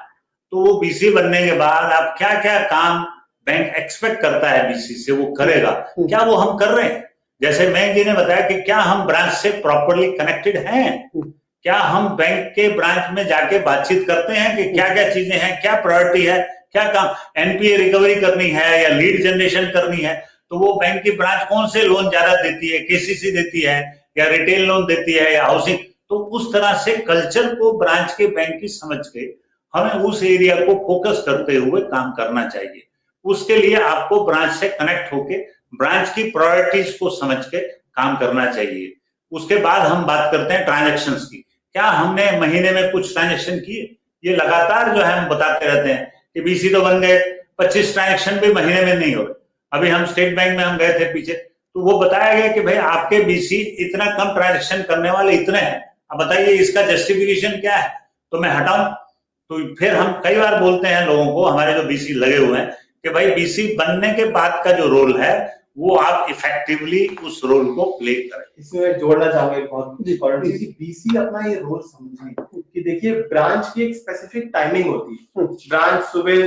तो वो बीसी बनने के बाद आप क्या क्या काम बैंक एक्सपेक्ट करता है बीसी से वो करेगा, क्या वो हम कर रहे हैं। जैसे मयंक जी ने बताया कि क्या हम ब्रांच से प्रॉपरली कनेक्टेड हैं, क्या हम बैंक के ब्रांच में जाके बातचीत करते हैं कि क्या क्या चीजें हैं, क्या प्रायोरिटी है, क्या काम NPA रिकवरी करनी है या लीड जनरेशन करनी है, तो वो बैंक की ब्रांच कौन से लोन ज्यादा देती है, KCC देती है या रिटेल लोन देती है या हाउसिंग। तो उस तरह से कल्चर को ब्रांच के बैंक की समझ के हमें उस एरिया को फोकस करते हुए काम करना चाहिए। उसके लिए आपको ब्रांच से कनेक्ट होके ब्रांच की प्रायोरिटीज को समझ के काम करना चाहिए। उसके बाद हम बात करते हैं ट्रांजैक्शंस की। क्या हमने महीने में कुछ ट्रांजैक्शन किए? ये लगातार जो है हम बताते रहते हैं कि बीसी तो बन गए, 25 ट्रांजैक्शन भी महीने में नहीं हो रहे। अभी हम स्टेट बैंक में हम गए थे पीछे, तो वो बताया गया कि भाई आपके बीसी इतना कम ट्रांजैक्शन करने वाले इतने हैं, अब बताइए इसका जस्टिफिकेशन क्या है, तो मैं हटाऊं। तो फिर हम कई बार बोलते हैं लोगों को, हमारे जो बीसी लगे हुए हैं, कि भाई बीसी बनने के बाद का जो रोल है वो आप इफेक्टिवली उस रोल को प्ले करें। इसमें जोड़ना चाहूंगा एक बहुत इंपॉर्टेंट चीज, बीसी अपना ये रोल समझे कि देखिए ब्रांच की एक स्पेसिफिक टाइमिंग होती है। ब्रांच सुबह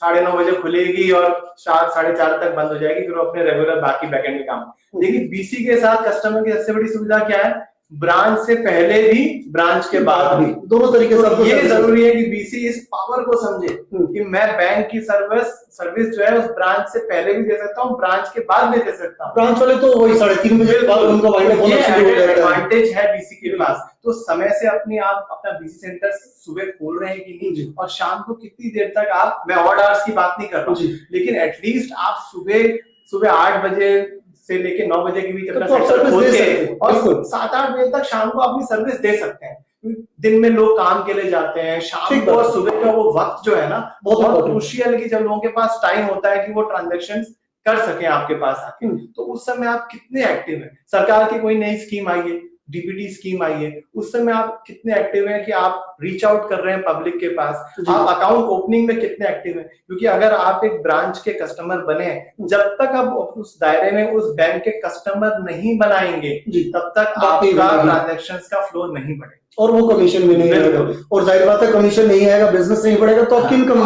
9:30 बजे खुलेगी और 4 साढ़े 4 तक बंद हो जाएगी, फिर वो अपने रेगुलर बाकी बैकएंड के काम। लेकिन बीसी के साथ कस्टमर की सबसे बड़ी सुविधा क्या है, ब्रांच से पहले भी, ब्रांच के बाद भी, दोनों तरीके से। तो ये जरूरी है कि बीसी इस पावर को समझे कि मैं बैंक की सर्विस जो है उस ब्रांच से पहले भी दे सकता हूँ, ब्रांच के बाद भी दे सकता हूँ। ब्रांच वाले तो वही 3:30 बजे के बाद उनका वाइंड अप होना शुरू हो जाता है। एडवांटेज है बीसी के पास। तो समय से अपना बीसी सेंटर सुबह खोल रहे हैं कि नहीं, और शाम को कितनी देर तक आप, मैं ऑड आवर्स की बात नहीं कर रहा हूँ, लेकिन एटलीस्ट आप सुबह 8 बजे से लेके 9 बजे के बीच अपना सेंटर खोल के और 7-8 बजे तक शाम को अपनी सर्विस दे सकते हैं। दिन में लोग काम के लिए जाते हैं, शाम को और सुबह का वो वक्त जो है ना बहुत क्रूशियल, कि जब लोगों के पास टाइम होता है कि वो ट्रांजैक्शन कर सके आपके पास आके, तो उस समय आप कितने एक्टिव हैं। सरकार की कोई नई स्कीम आई है, डीबीटी स्कीम आई है, उस समय आप कितने एक्टिव हैं कि आप रीच आउट कर रहे हैं पब्लिक के पास, आप अकाउंट ओपनिंग में कितने एक्टिव हैं। क्योंकि अगर आप एक ब्रांच के कस्टमर बने, जब तक आप उस दायरे में उस बैंक के कस्टमर नहीं बनाएंगे तब तक आपका ट्रांजैक्शंस का फ्लो नहीं बढ़ेगा, और वो कमीशन भी नहीं आएगा, और जाहिर बात है कमीशन नहीं आएगा, बिजनेस नहीं बढ़ेगा, तो आपकी इनकम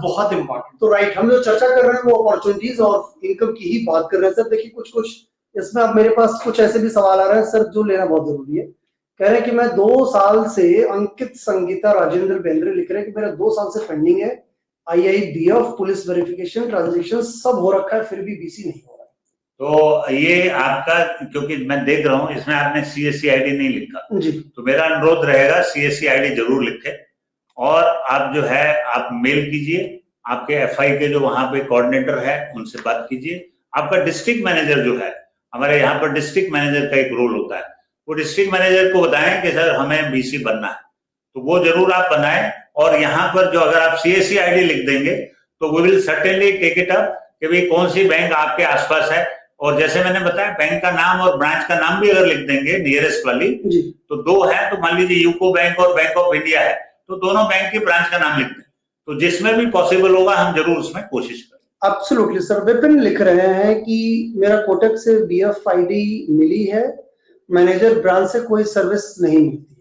बहुत इंपॉर्टेंट। तो राइट, हम जो चर्चा कर रहे हैं वो अपॉर्चुनिटीज और इनकम की ही बात कर रहे हैं सर। देखिए कुछ इसमें अब मेरे पास कुछ ऐसे भी सवाल आ रहे हैं सर जो लेना बहुत जरूरी है। कह रहे हैं कि मैं 2 साल से, अंकित संगीता राजेंद्र बेंद्रे लिख रहे हैं कि मेरा 2 साल से पेंडिंग है IIBF पुलिस वेरिफिकेशन, ट्रांजैक्शन सब हो रखा है, फिर भी बीसी नहीं हो रहा है। तो ये आपका, क्योंकि मैं देख रहा हूँ इसमें आपने CSC ID नहीं लिखा जी, तो मेरा अनुरोध रहेगा CSC ID जरूर लिखें, और आप जो है आप मेल कीजिए, आपके FI के जो वहां पे कोऑर्डिनेटर है उनसे बात कीजिए। आपका डिस्ट्रिक्ट मैनेजर जो है, हमारे यहाँ पर डिस्ट्रिक्ट मैनेजर का एक रोल होता है, वो डिस्ट्रिक्ट मैनेजर को बताएं कि सर हमें बीसी बनना है, तो वो जरूर आप बनाएं। और यहाँ पर जो अगर आप CSC ID लिख देंगे तो we will certainly take it up कि भाई कौन सी बैंक आपके आसपास है। और जैसे मैंने बताया, बैंक का नाम और ब्रांच का नाम भी अगर लिख देंगे नियरेस्ट वाली, तो 2 है, तो मान लीजिए यूको बैंक और बैंक ऑफ इंडिया है, तो दोनों बैंक की ब्रांच का नाम लिख दें, तो जिसमें भी पॉसिबल होगा हम जरूर उसमें कोशिश करें। Absolutely sir. विपिन लिख रहे हैं कि मेरा कोटक से BF ID मिली है, मैनेजर ब्रांच से कोई सर्विस नहीं मिलती।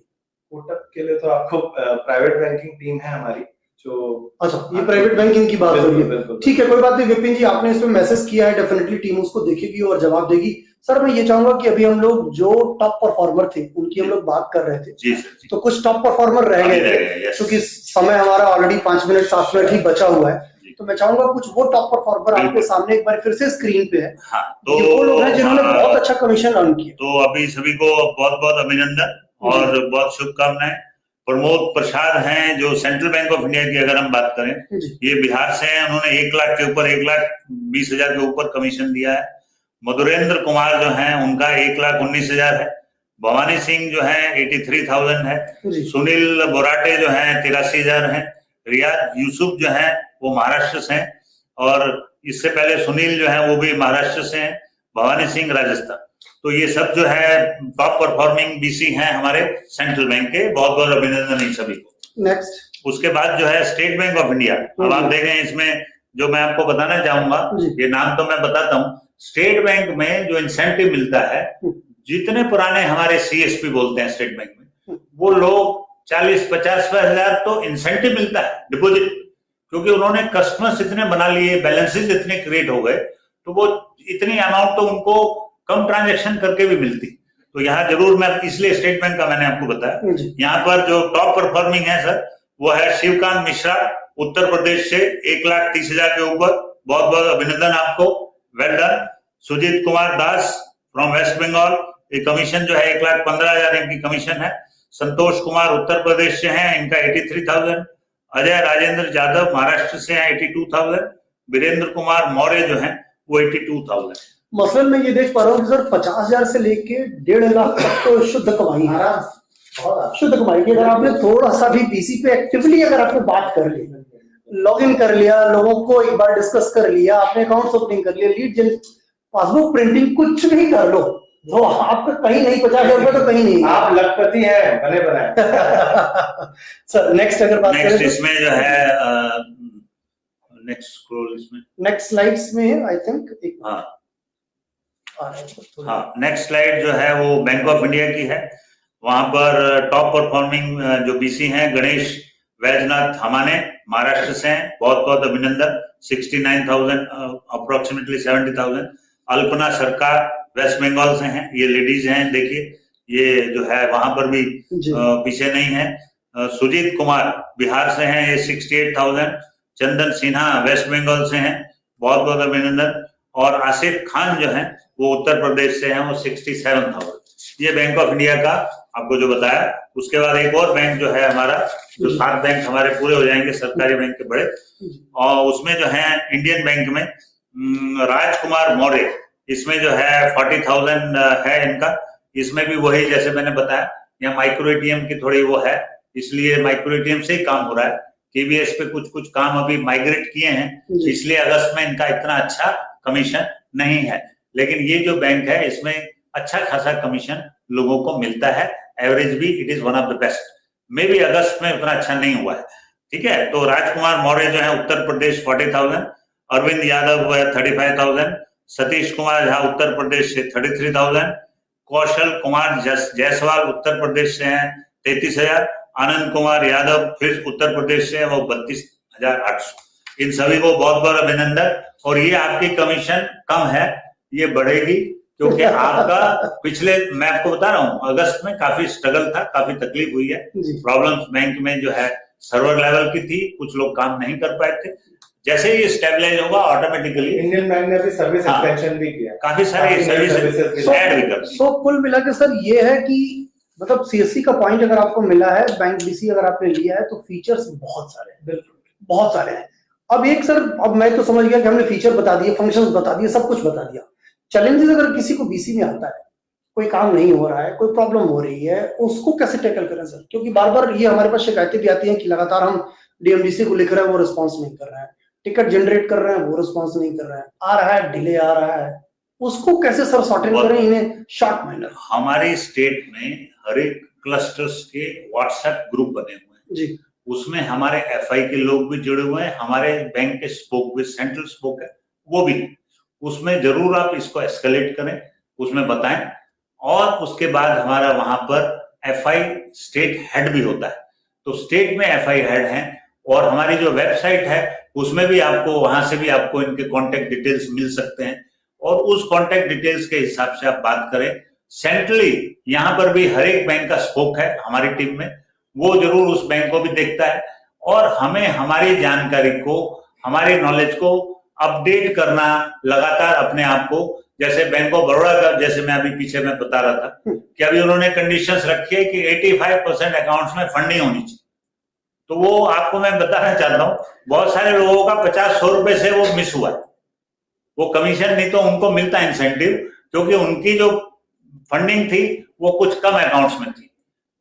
कोटक के लिए तो आपको प्राइवेट बैंकिंग टीम है हमारी जो, अच्छा ये प्राइवेट बैंकिंग की बात हो रही है, ठीक है कोई बात नहीं विपिन जी, आपने इसमें मैसेज किया है, डेफिनेटली टीम उसको देखेगी और जवाब देगी। सर मैं ये चाहूंगा कि अभी हम लोग जो टॉप परफॉर्मर थे उनकी हम लोग बात कर रहे थे, जी सर जी। तो कुछ टॉप परफॉर्मर रह गए थे, क्योंकि समय हमारा ऑलरेडी 5 मिनट 7 मिनट ही बचा हुआ है, तो मैं चाहूंगा कुछ वो टॉप परफॉर्मर आपके सामने एक बार फिर से स्क्रीन पे है। हाँ, तो वो लोग हैं जिन्होंने बहुत अच्छा कमीशन अर्न किया। तो अभी सभी को बहुत बहुत अभिनंदन और बहुत शुभकामनाएं। प्रमोद प्रसाद हैं जो सेंट्रल बैंक ऑफ इंडिया की अगर हम बात करें, ये बिहार से हैं, उन्होंने 1 लाख के ऊपर 1,20,000 के ऊपर कमीशन दिया है। मधुरेंद्र कुमार जो हैं उनका 1,19,000 है। भवानी सिंह जो है 83,000 है। सुनील बोराटे जो है 83,000 है। रियाज यूसुफ जो है वो महाराष्ट्र से हैं, और इससे पहले सुनील जो है वो भी महाराष्ट्र से हैं। भवानी सिंह राजस्थान। तो ये सब जो है टॉप परफॉर्मिंग बीसी हैं हमारे सेंट्रल बैंक के, बहुत बहुत अभिनंदन इन सभी को। नेक्स्ट उसके बाद जो है स्टेट बैंक ऑफ इंडिया, अब आप देखें इसमें जो मैं आपको बताना चाहूंगा, ये नाम तो मैं बताता हूँ। स्टेट बैंक में जो इंसेंटिव मिलता है, जितने पुराने हमारे CSP बोलते हैं स्टेट बैंक में, वो लोग 40-50 हजार तो इंसेंटिव मिलता है डिपॉजिट, क्योंकि उन्होंने कस्टमर्स इतने बना लिए, बैलेंसेस इतने क्रिएट हो गए, तो वो इतनी अमाउंट तो उनको कम ट्रांजैक्शन करके भी मिलती। तो यहाँ जरूर मैं इसलिए स्टेट बैंक का मैंने आपको बताया। यहाँ पर जो टॉप परफॉर्मिंग है सर वो है शिवकांत मिश्रा उत्तर प्रदेश से 1,30,000 के ऊपर, बहुत बहुत अभिनंदन आपको, well done. Sujit Kumar Das from West Bengal, ये कमीशन जो है 1,15,000 इनकी कमीशन है। संतोष कुमार उत्तर प्रदेश से हैं, इनका 83,000। अजय राजेंद्र यादव महाराष्ट्र से हैं 82,000। वीरेंद्र कुमार मौर्य जो हैं वो 82,000। मसलन मैं ये देख पा रहा हूँ कि सर 50,000 से लेके 1.5 लाख तक तो शुद्ध कमाई है, शुद्ध कमाई की। अगर आपने थोड़ा सा भी बीसी पे एक्टिवली अगर आपने बात कर ली, लॉग इन कर लिया, लोगों को एक बार डिस्कस कर लिया, आपने अकाउंट ओपनिंग कर लिया, लीड जन पासबुक प्रिंटिंग कुछ भी कर लो, तो आपका कहीं नहीं 50,000 रुपए तो कहीं नहीं, आप लखपति हैं बने बनाए। सर नेक्स्ट अगर बात करें इसमें जो है नेक्स्ट स्क्रॉल, इसमें नेक्स्ट स्लाइड्स में है आई थिंक। हाँ, नेक्स्ट स्लाइड जो है वो बैंक ऑफ इंडिया की है। वहां पर टॉप परफॉर्मिंग जो बीसी हैं गणेश वैजनाथ हमाने महाराष्ट्र से हैं, बहुत बहुत अभिनंदन, 69,000 अप्रोक्सीमेटली 70,000। अल्पना सरकार वेस्ट बंगाल से हैं, ये लेडीज हैं, देखिए ये जो है वहां पर भी जी। पीछे नहीं है। सुजीत कुमार बिहार से हैं, ये 68,000। चंदन सिन्हा वेस्ट बंगाल से हैं, बहुत बहुत अभिनंदन। और आसिफ खान जो हैं वो उत्तर प्रदेश से हैं, वो 67,000। ये बैंक ऑफ इंडिया का आपको जो बताया। उसके बाद एक और बैंक जो है हमारा, जो 7 बैंक हमारे पूरे हो जाएंगे सरकारी बैंक के बड़े, और उसमें जो है इंडियन बैंक में राजकुमार मौर्य, इसमें जो है 40,000 है इनका। इसमें भी वही जैसे मैंने बताया, यहाँ माइक्रो एटीएम की थोड़ी वो है, इसलिए माइक्रो एटीएम से ही काम हो रहा है। केवीएस पे कुछ कुछ काम अभी माइग्रेट किए हैं, इसलिए अगस्त में इनका इतना अच्छा कमीशन नहीं है। लेकिन ये जो बैंक है इसमें अच्छा खासा कमीशन लोगों को मिलता है, एवरेज भी it is one of the best. May भी अगस्त में उतना अच्छा नहीं हुआ है, ठीक है। तो राजकुमार मौर्य जो है उत्तर प्रदेश 40,000, अरविंद यादव 35,000, सतीश कुमार झा उत्तर प्रदेश से 33,000, कौशल कुमार जायसवाल उत्तर प्रदेश से हैं 33,000, आनंद कुमार यादव फिर उत्तर प्रदेश से वो 32,800। इन सभी को बहुत बहुत अभिनंदन। और ये आपकी कमीशन कम है, ये बढ़ेगी, क्योंकि आपका पिछले, मैं आपको बता रहा हूँ, अगस्त में काफी स्ट्रगल था, काफी तकलीफ हुई है, प्रॉब्लम्स बैंक में जो है सर्वर लेवल की थी, कुछ लोग काम नहीं कर पाए थे। जैसे ही स्टेबलाइज होगा ऑटोमेटिकली इंडियन बैंक ने भी सर्विस एक्सपेंशन भी किया, काफी सारी सर्विसेज ऐड भी कर दी। सो कुल मिला के सर ये है कि मतलब सीएससी का पॉइंट अगर आपको मिला है, बैंक बीसी अगर आपने लिया है, तो फीचर्स बहुत सारे हैं, बिल्कुल बहुत सारे हैं। अब एक सर, अब मैं तो समझ गया कि हमने फीचर बता दिए, फंक्शंस बता दिए, सब कुछ बता दिया। चैलेंजेस अगर किसी को बीसी में आता है, कोई काम नहीं हो रहा है, कोई प्रॉब्लम हो रही है, उसको कैसे टैकल करें सर? क्योंकि बार बार ये हमारे पास शिकायतें भी आती हैं कि लगातार हम डीएमडीसी को लिख रहे हैं, वो रिस्पॉन्स नहीं कर रहा है, टिकट जनरेट कर रहे हैं, वो रिस्पॉन्स नहीं कर रहा है, आ रहा है, डिले आ रहा है, उसको कैसे सर सॉर्टिंग करें इन्हें शॉर्ट मैनर? हमारे स्टेट में हर एक क्लस्टर्स के व्हाट्सएप ग्रुप बने हुए हैं जी, उसमें हमारे एफआई के लोग भी जुड़े हुए हैं, हमारे बैंक के स्पोक भी, सेंट्रल स्पोक है वो भी, उसमें जरूर आप इसको एस्केलेट करें, उसमें बताएं। और उसके बाद हमारा वहां पर एफआई स्टेट हेड भी होता है, तो स्टेट में एफआई हेड हैं, और हमारी जो वेबसाइट है उसमें भी आपको, वहां से भी आपको इनके कॉन्टेक्ट डिटेल्स मिल सकते हैं, और उस कॉन्टेक्ट डिटेल्स के हिसाब से आप बात करें। सेंट्रली यहाँ पर भी हर एक बैंक का स्पोक है हमारी टीम में, वो जरूर उस बैंक को भी देखता है, और हमें हमारी जानकारी को, हमारी नॉलेज को अपडेट करना लगातार अपने आप को। जैसे बैंक ऑफ बड़ौदा का, जैसे मैं अभी पीछे में बता रहा था कि अभी उन्होंने कंडीशंस रखी है कि 85% अकाउंट्स में फंडिंग होनी चाहिए, तो वो आपको मैं बताना चाहता हूँ, बहुत सारे लोगों का 50-100 रुपए से वो मिस हुआ है, वो कमीशन नहीं तो उनको मिलता इंसेंटिव, क्योंकि उनकी जो फंडिंग थी वो कुछ कम अकाउंट्स में थी।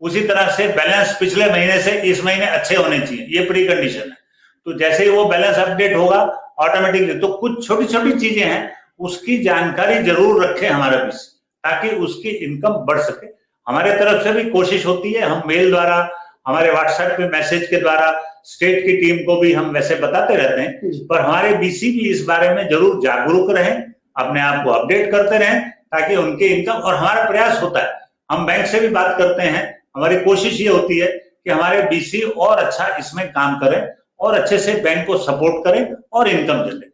उसी तरह से बैलेंस पिछले महीने से इस महीने अच्छे होने चाहिए, ये प्री कंडीशन है। तो जैसे ही वो बैलेंस अपडेट होगा ऑटोमेटिकली, तो कुछ छोटी छोटी चीजें हैं, उसकी जानकारी जरूर रखें हमारे बीच, ताकि उसकी इनकम बढ़ सके। हमारे तरफ से भी कोशिश होती है, हम मेल द्वारा, हमारे व्हाट्सएप पे मैसेज के द्वारा स्टेट की टीम को भी हम वैसे बताते रहते हैं, पर हमारे बीसी भी इस बारे में जरूर जागरूक रहें, अपने आप को अपडेट करते रहें, ताकि उनकी इनकम, और हमारा प्रयास होता है, हम बैंक से भी बात करते हैं, हमारी कोशिश ये होती है कि हमारे बीसी और अच्छा इसमें काम करें और अच्छे से बैंक को सपोर्ट करें और इनकम जनरेट।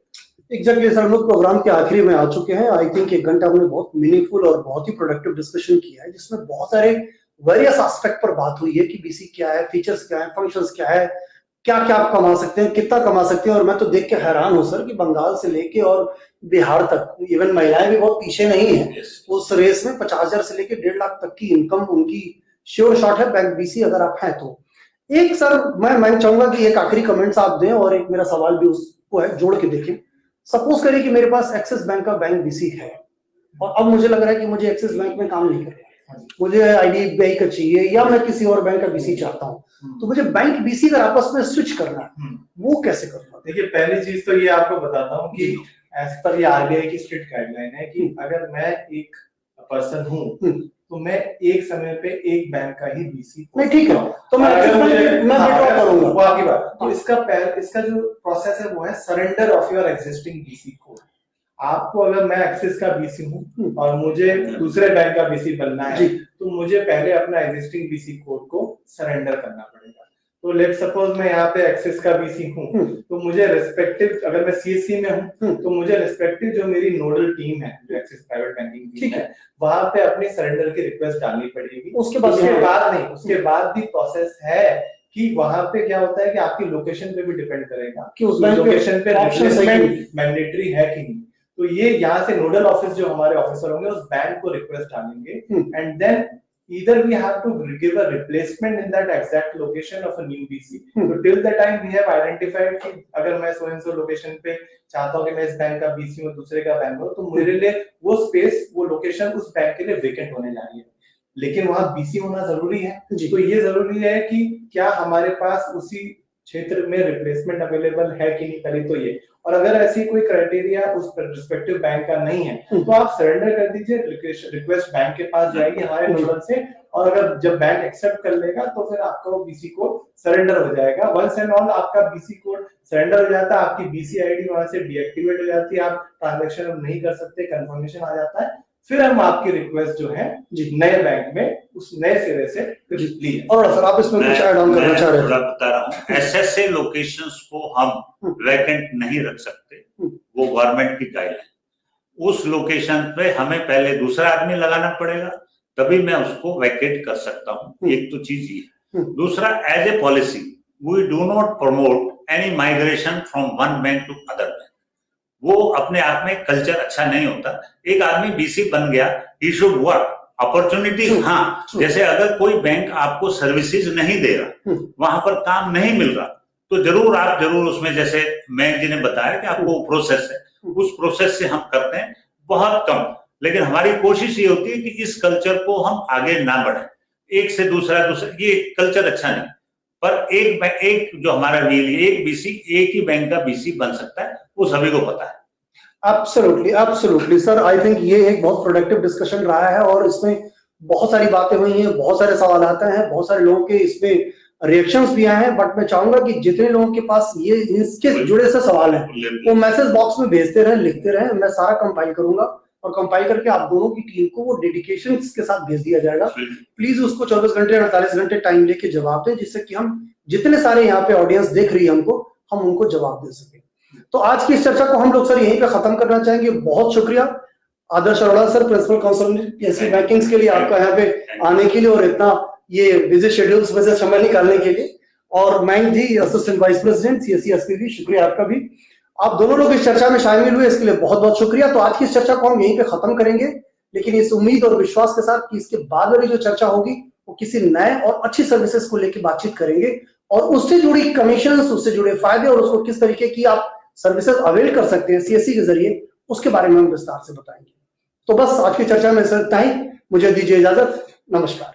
एग्जैक्टली सर, हम लोग प्रोग्राम के आखिरी में आ चुके हैं। आई थिंक 1 घंटा हमने बहुत मीनिंगफुल और बहुत ही प्रोडक्टिव डिस्कशन किया है, जिसमें बहुत सारे वेरियस एस्पेक्ट पर बात हुई है कि बीसी क्या है, फीचर्स क्या है, फंक्शंस क्या है, क्या क्या आप कमा सकते हैं, कितना कमा सकते हैं। और मैं तो देख के हैरान हूँ सर कि बंगाल से लेके और बिहार तक, इवन महिलाएं भी बहुत पीछे नहीं है उस रेस में। 50,000 से लेके 1.5 लाख तक की इनकम उनकी श्योर शॉट है बैंक बीसी अगर आप हैं तो। एक सर मैं चाहूंगा कि एक आखिरी कमेंट्स आप दें, और एक मेरा सवाल भी उसको है, जोड़ के देखें। सपोज करिए कि मेरे पास एक्सिस बैंक का बैंक बीसी है, और अब मुझे लग रहा है कि मुझे एक्सिस बैंक में काम नहीं करना, मुझे आईडीबीआई का चाहिए, या मैं किसी और बैंक का बीसी चाहता हूँ, तो मुझे बैंक बीसी अगर आपस में स्विच करना है, वो कैसे करूंगा? देखिए, पहली चीज तो ये आपको बताता हूँ कि एज पर ये आरबीआई की स्ट्रिक्ट गाइडलाइन है कि अगर मैं एक पर्सन हूँ तो मैं एक समय पे एक बैंक का ही बीसी, नहीं ठीक है, तो मैं विड्रॉ करूंगा, वो आगे बात। तो इसका जो प्रोसेस है वो है surrender of your existing BC code. आपको, अगर मैं एक्सिस का बीसी हूँ और मुझे दूसरे बैंक का बीसी बनना है, तो मुझे पहले अपना एग्जिस्टिंग बीसी कोड को सरेंडर करना पड़ेगा। तो लेट सपोज मैं यहाँ पे एक्सिस का बीसी हूँ, तो मुझे रिस्पेक्टिव, अगर मैं सीएससी में हूँ तो मुझे रिस्पेक्टिव जो मेरी नोडल टीम है, जो एक्सिस प्राइवेट बैंकिंग टीम है, वहां पे अपनी सरेंडर की रिक्वेस्ट डालनी पड़ेगी। उसके बाद भी प्रोसेस है कि वहां पे क्या होता है कि आपकी लोकेशन पे भी डिपेंड करेगा कि उस लोकेशन पे रिप्लेसमेंट मैंडेटरी है कि नहीं। तो ये यहाँ से नोडल ऑफिस जो हमारे ऑफिसर होंगे उस बैंक को रिक्वेस्ट डालेंगे and then either we have to give a replacement in that exact location of a new BC. So till the time we have identified कि अगर मैं so and so location पे चाहता हूँ कि मैं इस बैंक का BC हूँ, दूसरे का बैंक हूँ, तो मेरे लिए वो स्पेस, वो लोकेशन उस बैंक के लिए वेकेंट होने जा रही है, लेकिन वहाँ BC होना जरूरी है। तो ये जरूरी है कि क्या हमारे पास उसी क्षेत्र में रिप्लेसमेंट अवेलेबल है कि नहीं, पहले तो ये। और अगर ऐसी कोई क्राइटेरिया उस रिस्पेक्टिव बैंक का नहीं है तो आप सरेंडर कर दीजिए, रिक्वेस्ट बैंक के पास जाएगी हमारे नोडल से, और अगर जब बैंक एक्सेप्ट कर लेगा तो फिर आपका वो बीसी कोड सरेंडर हो जाएगा। वंस एंड ऑल आपका बीसी कोड सरेंडर हो जाता है, आपकी बीसी आईडी वहां से डीएक्टिवेट हो जाती है, आप ट्रांजैक्शन नहीं कर सकते, कंफर्मेशन आ जाता है, फिर हम आपकी रिक्वेस्ट जो है नए बैंक में उस नए सिरे से लिए। और सर आप इसमें कुछ ऐड ऑन करना चाह रहे हैं? थोड़ा बता रहा हूँ, ऐसे लोकेशंस को हम वैकेंट नहीं रख सकते, वो गवर्नमेंट की गाइडलाइन। उस लोकेशन पे हमें पहले दूसरा आदमी लगाना पड़ेगा, तभी मैं उसको वैकेट कर सकता हूँ। एक तो चीज ये। दूसरा, as a policy we do not promote any migration from one bank to other bank. वो अपने आप में कल्चर अच्छा नहीं होता। एक आदमी बीसी बन गया, ही शुड वर्क। अपॉर्चुनिटी, हाँ, जैसे अगर कोई बैंक आपको सर्विसेज नहीं दे रहा, वहां पर काम नहीं मिल रहा, तो जरूर उसमें, जैसे मैं जी ने बताया कि आपको प्रोसेस है, उस प्रोसेस से हम करते हैं बहुत कम, लेकिन हमारी कोशिश ये होती है कि इस कल्चर को हम आगे ना बढ़ाएं, एक से दूसरा, ये कल्चर अच्छा नहीं। पर एक जो हमारा रियल, एक बीसी एक ही बैंक का बीसी बन सकता है, वो सभी को पता है। एब्सोल्युटली सर, आई थिंक ये एक बहुत प्रोडक्टिव डिस्कशन रहा है और इसमें बहुत सारी बातें हुई हैं, बहुत सारे सवाल आते हैं, बहुत सारे लोगों के इसमें रिएक्शंस भी आए हैं, बट मैं चाहूंगा कि जितने लोगों के पास ये इसके जुड़े से सवाल हैं वो मैसेज बॉक्स में भेजते रहें, लिखते रहें, मैं सारा कंपाइल करूंगा और कंपाइल करके आप दोनों की टीम को वो डेडिकेशन के साथ भेज दिया जाएगा। प्लीज उसको 24 घंटे 48 घंटे टाइम लेके जवाब दें, जिससे कि हम जितने सारे यहाँ पे ऑडियंस देख रही है हमको, हम उनको जवाब दे सके। तो आज की इस चर्चा को हम लोग सर यहीं पे खत्म करना चाहेंगे। बहुत शुक्रिया Adarsh Arora sir, principal council PSC bankings के लिए आपका यहाँ पे आने के लिए और इतना ये बिजी शेड्यूल्स में से समय निकालने के लिए, और Mayank ji assistant vice president CSC SPB, शुक्रिया आपका भी। आप दोनों लोग इस चर्चा में शामिल हुए, इसके लिए बहुत बहुत शुक्रिया। तो आज की इस चर्चा को हम यहीं पे खत्म करेंगे, लेकिन इस उम्मीद और विश्वास के साथ कि इसके बाद वाली जो चर्चा होगी वो किसी नए और अच्छी सर्विसेज को लेकर बातचीत करेंगे और उससे जुड़ी कमीशन, उससे जुड़े फायदे और उसको किस तरीके की आप सर्विसेज अवेल कर सकते हैं सीएससी के जरिए, उसके बारे में हम विस्तार से बताएंगे। तो बस आज की चर्चा में इतना ही, मुझे दीजिए इजाजत, नमस्कार।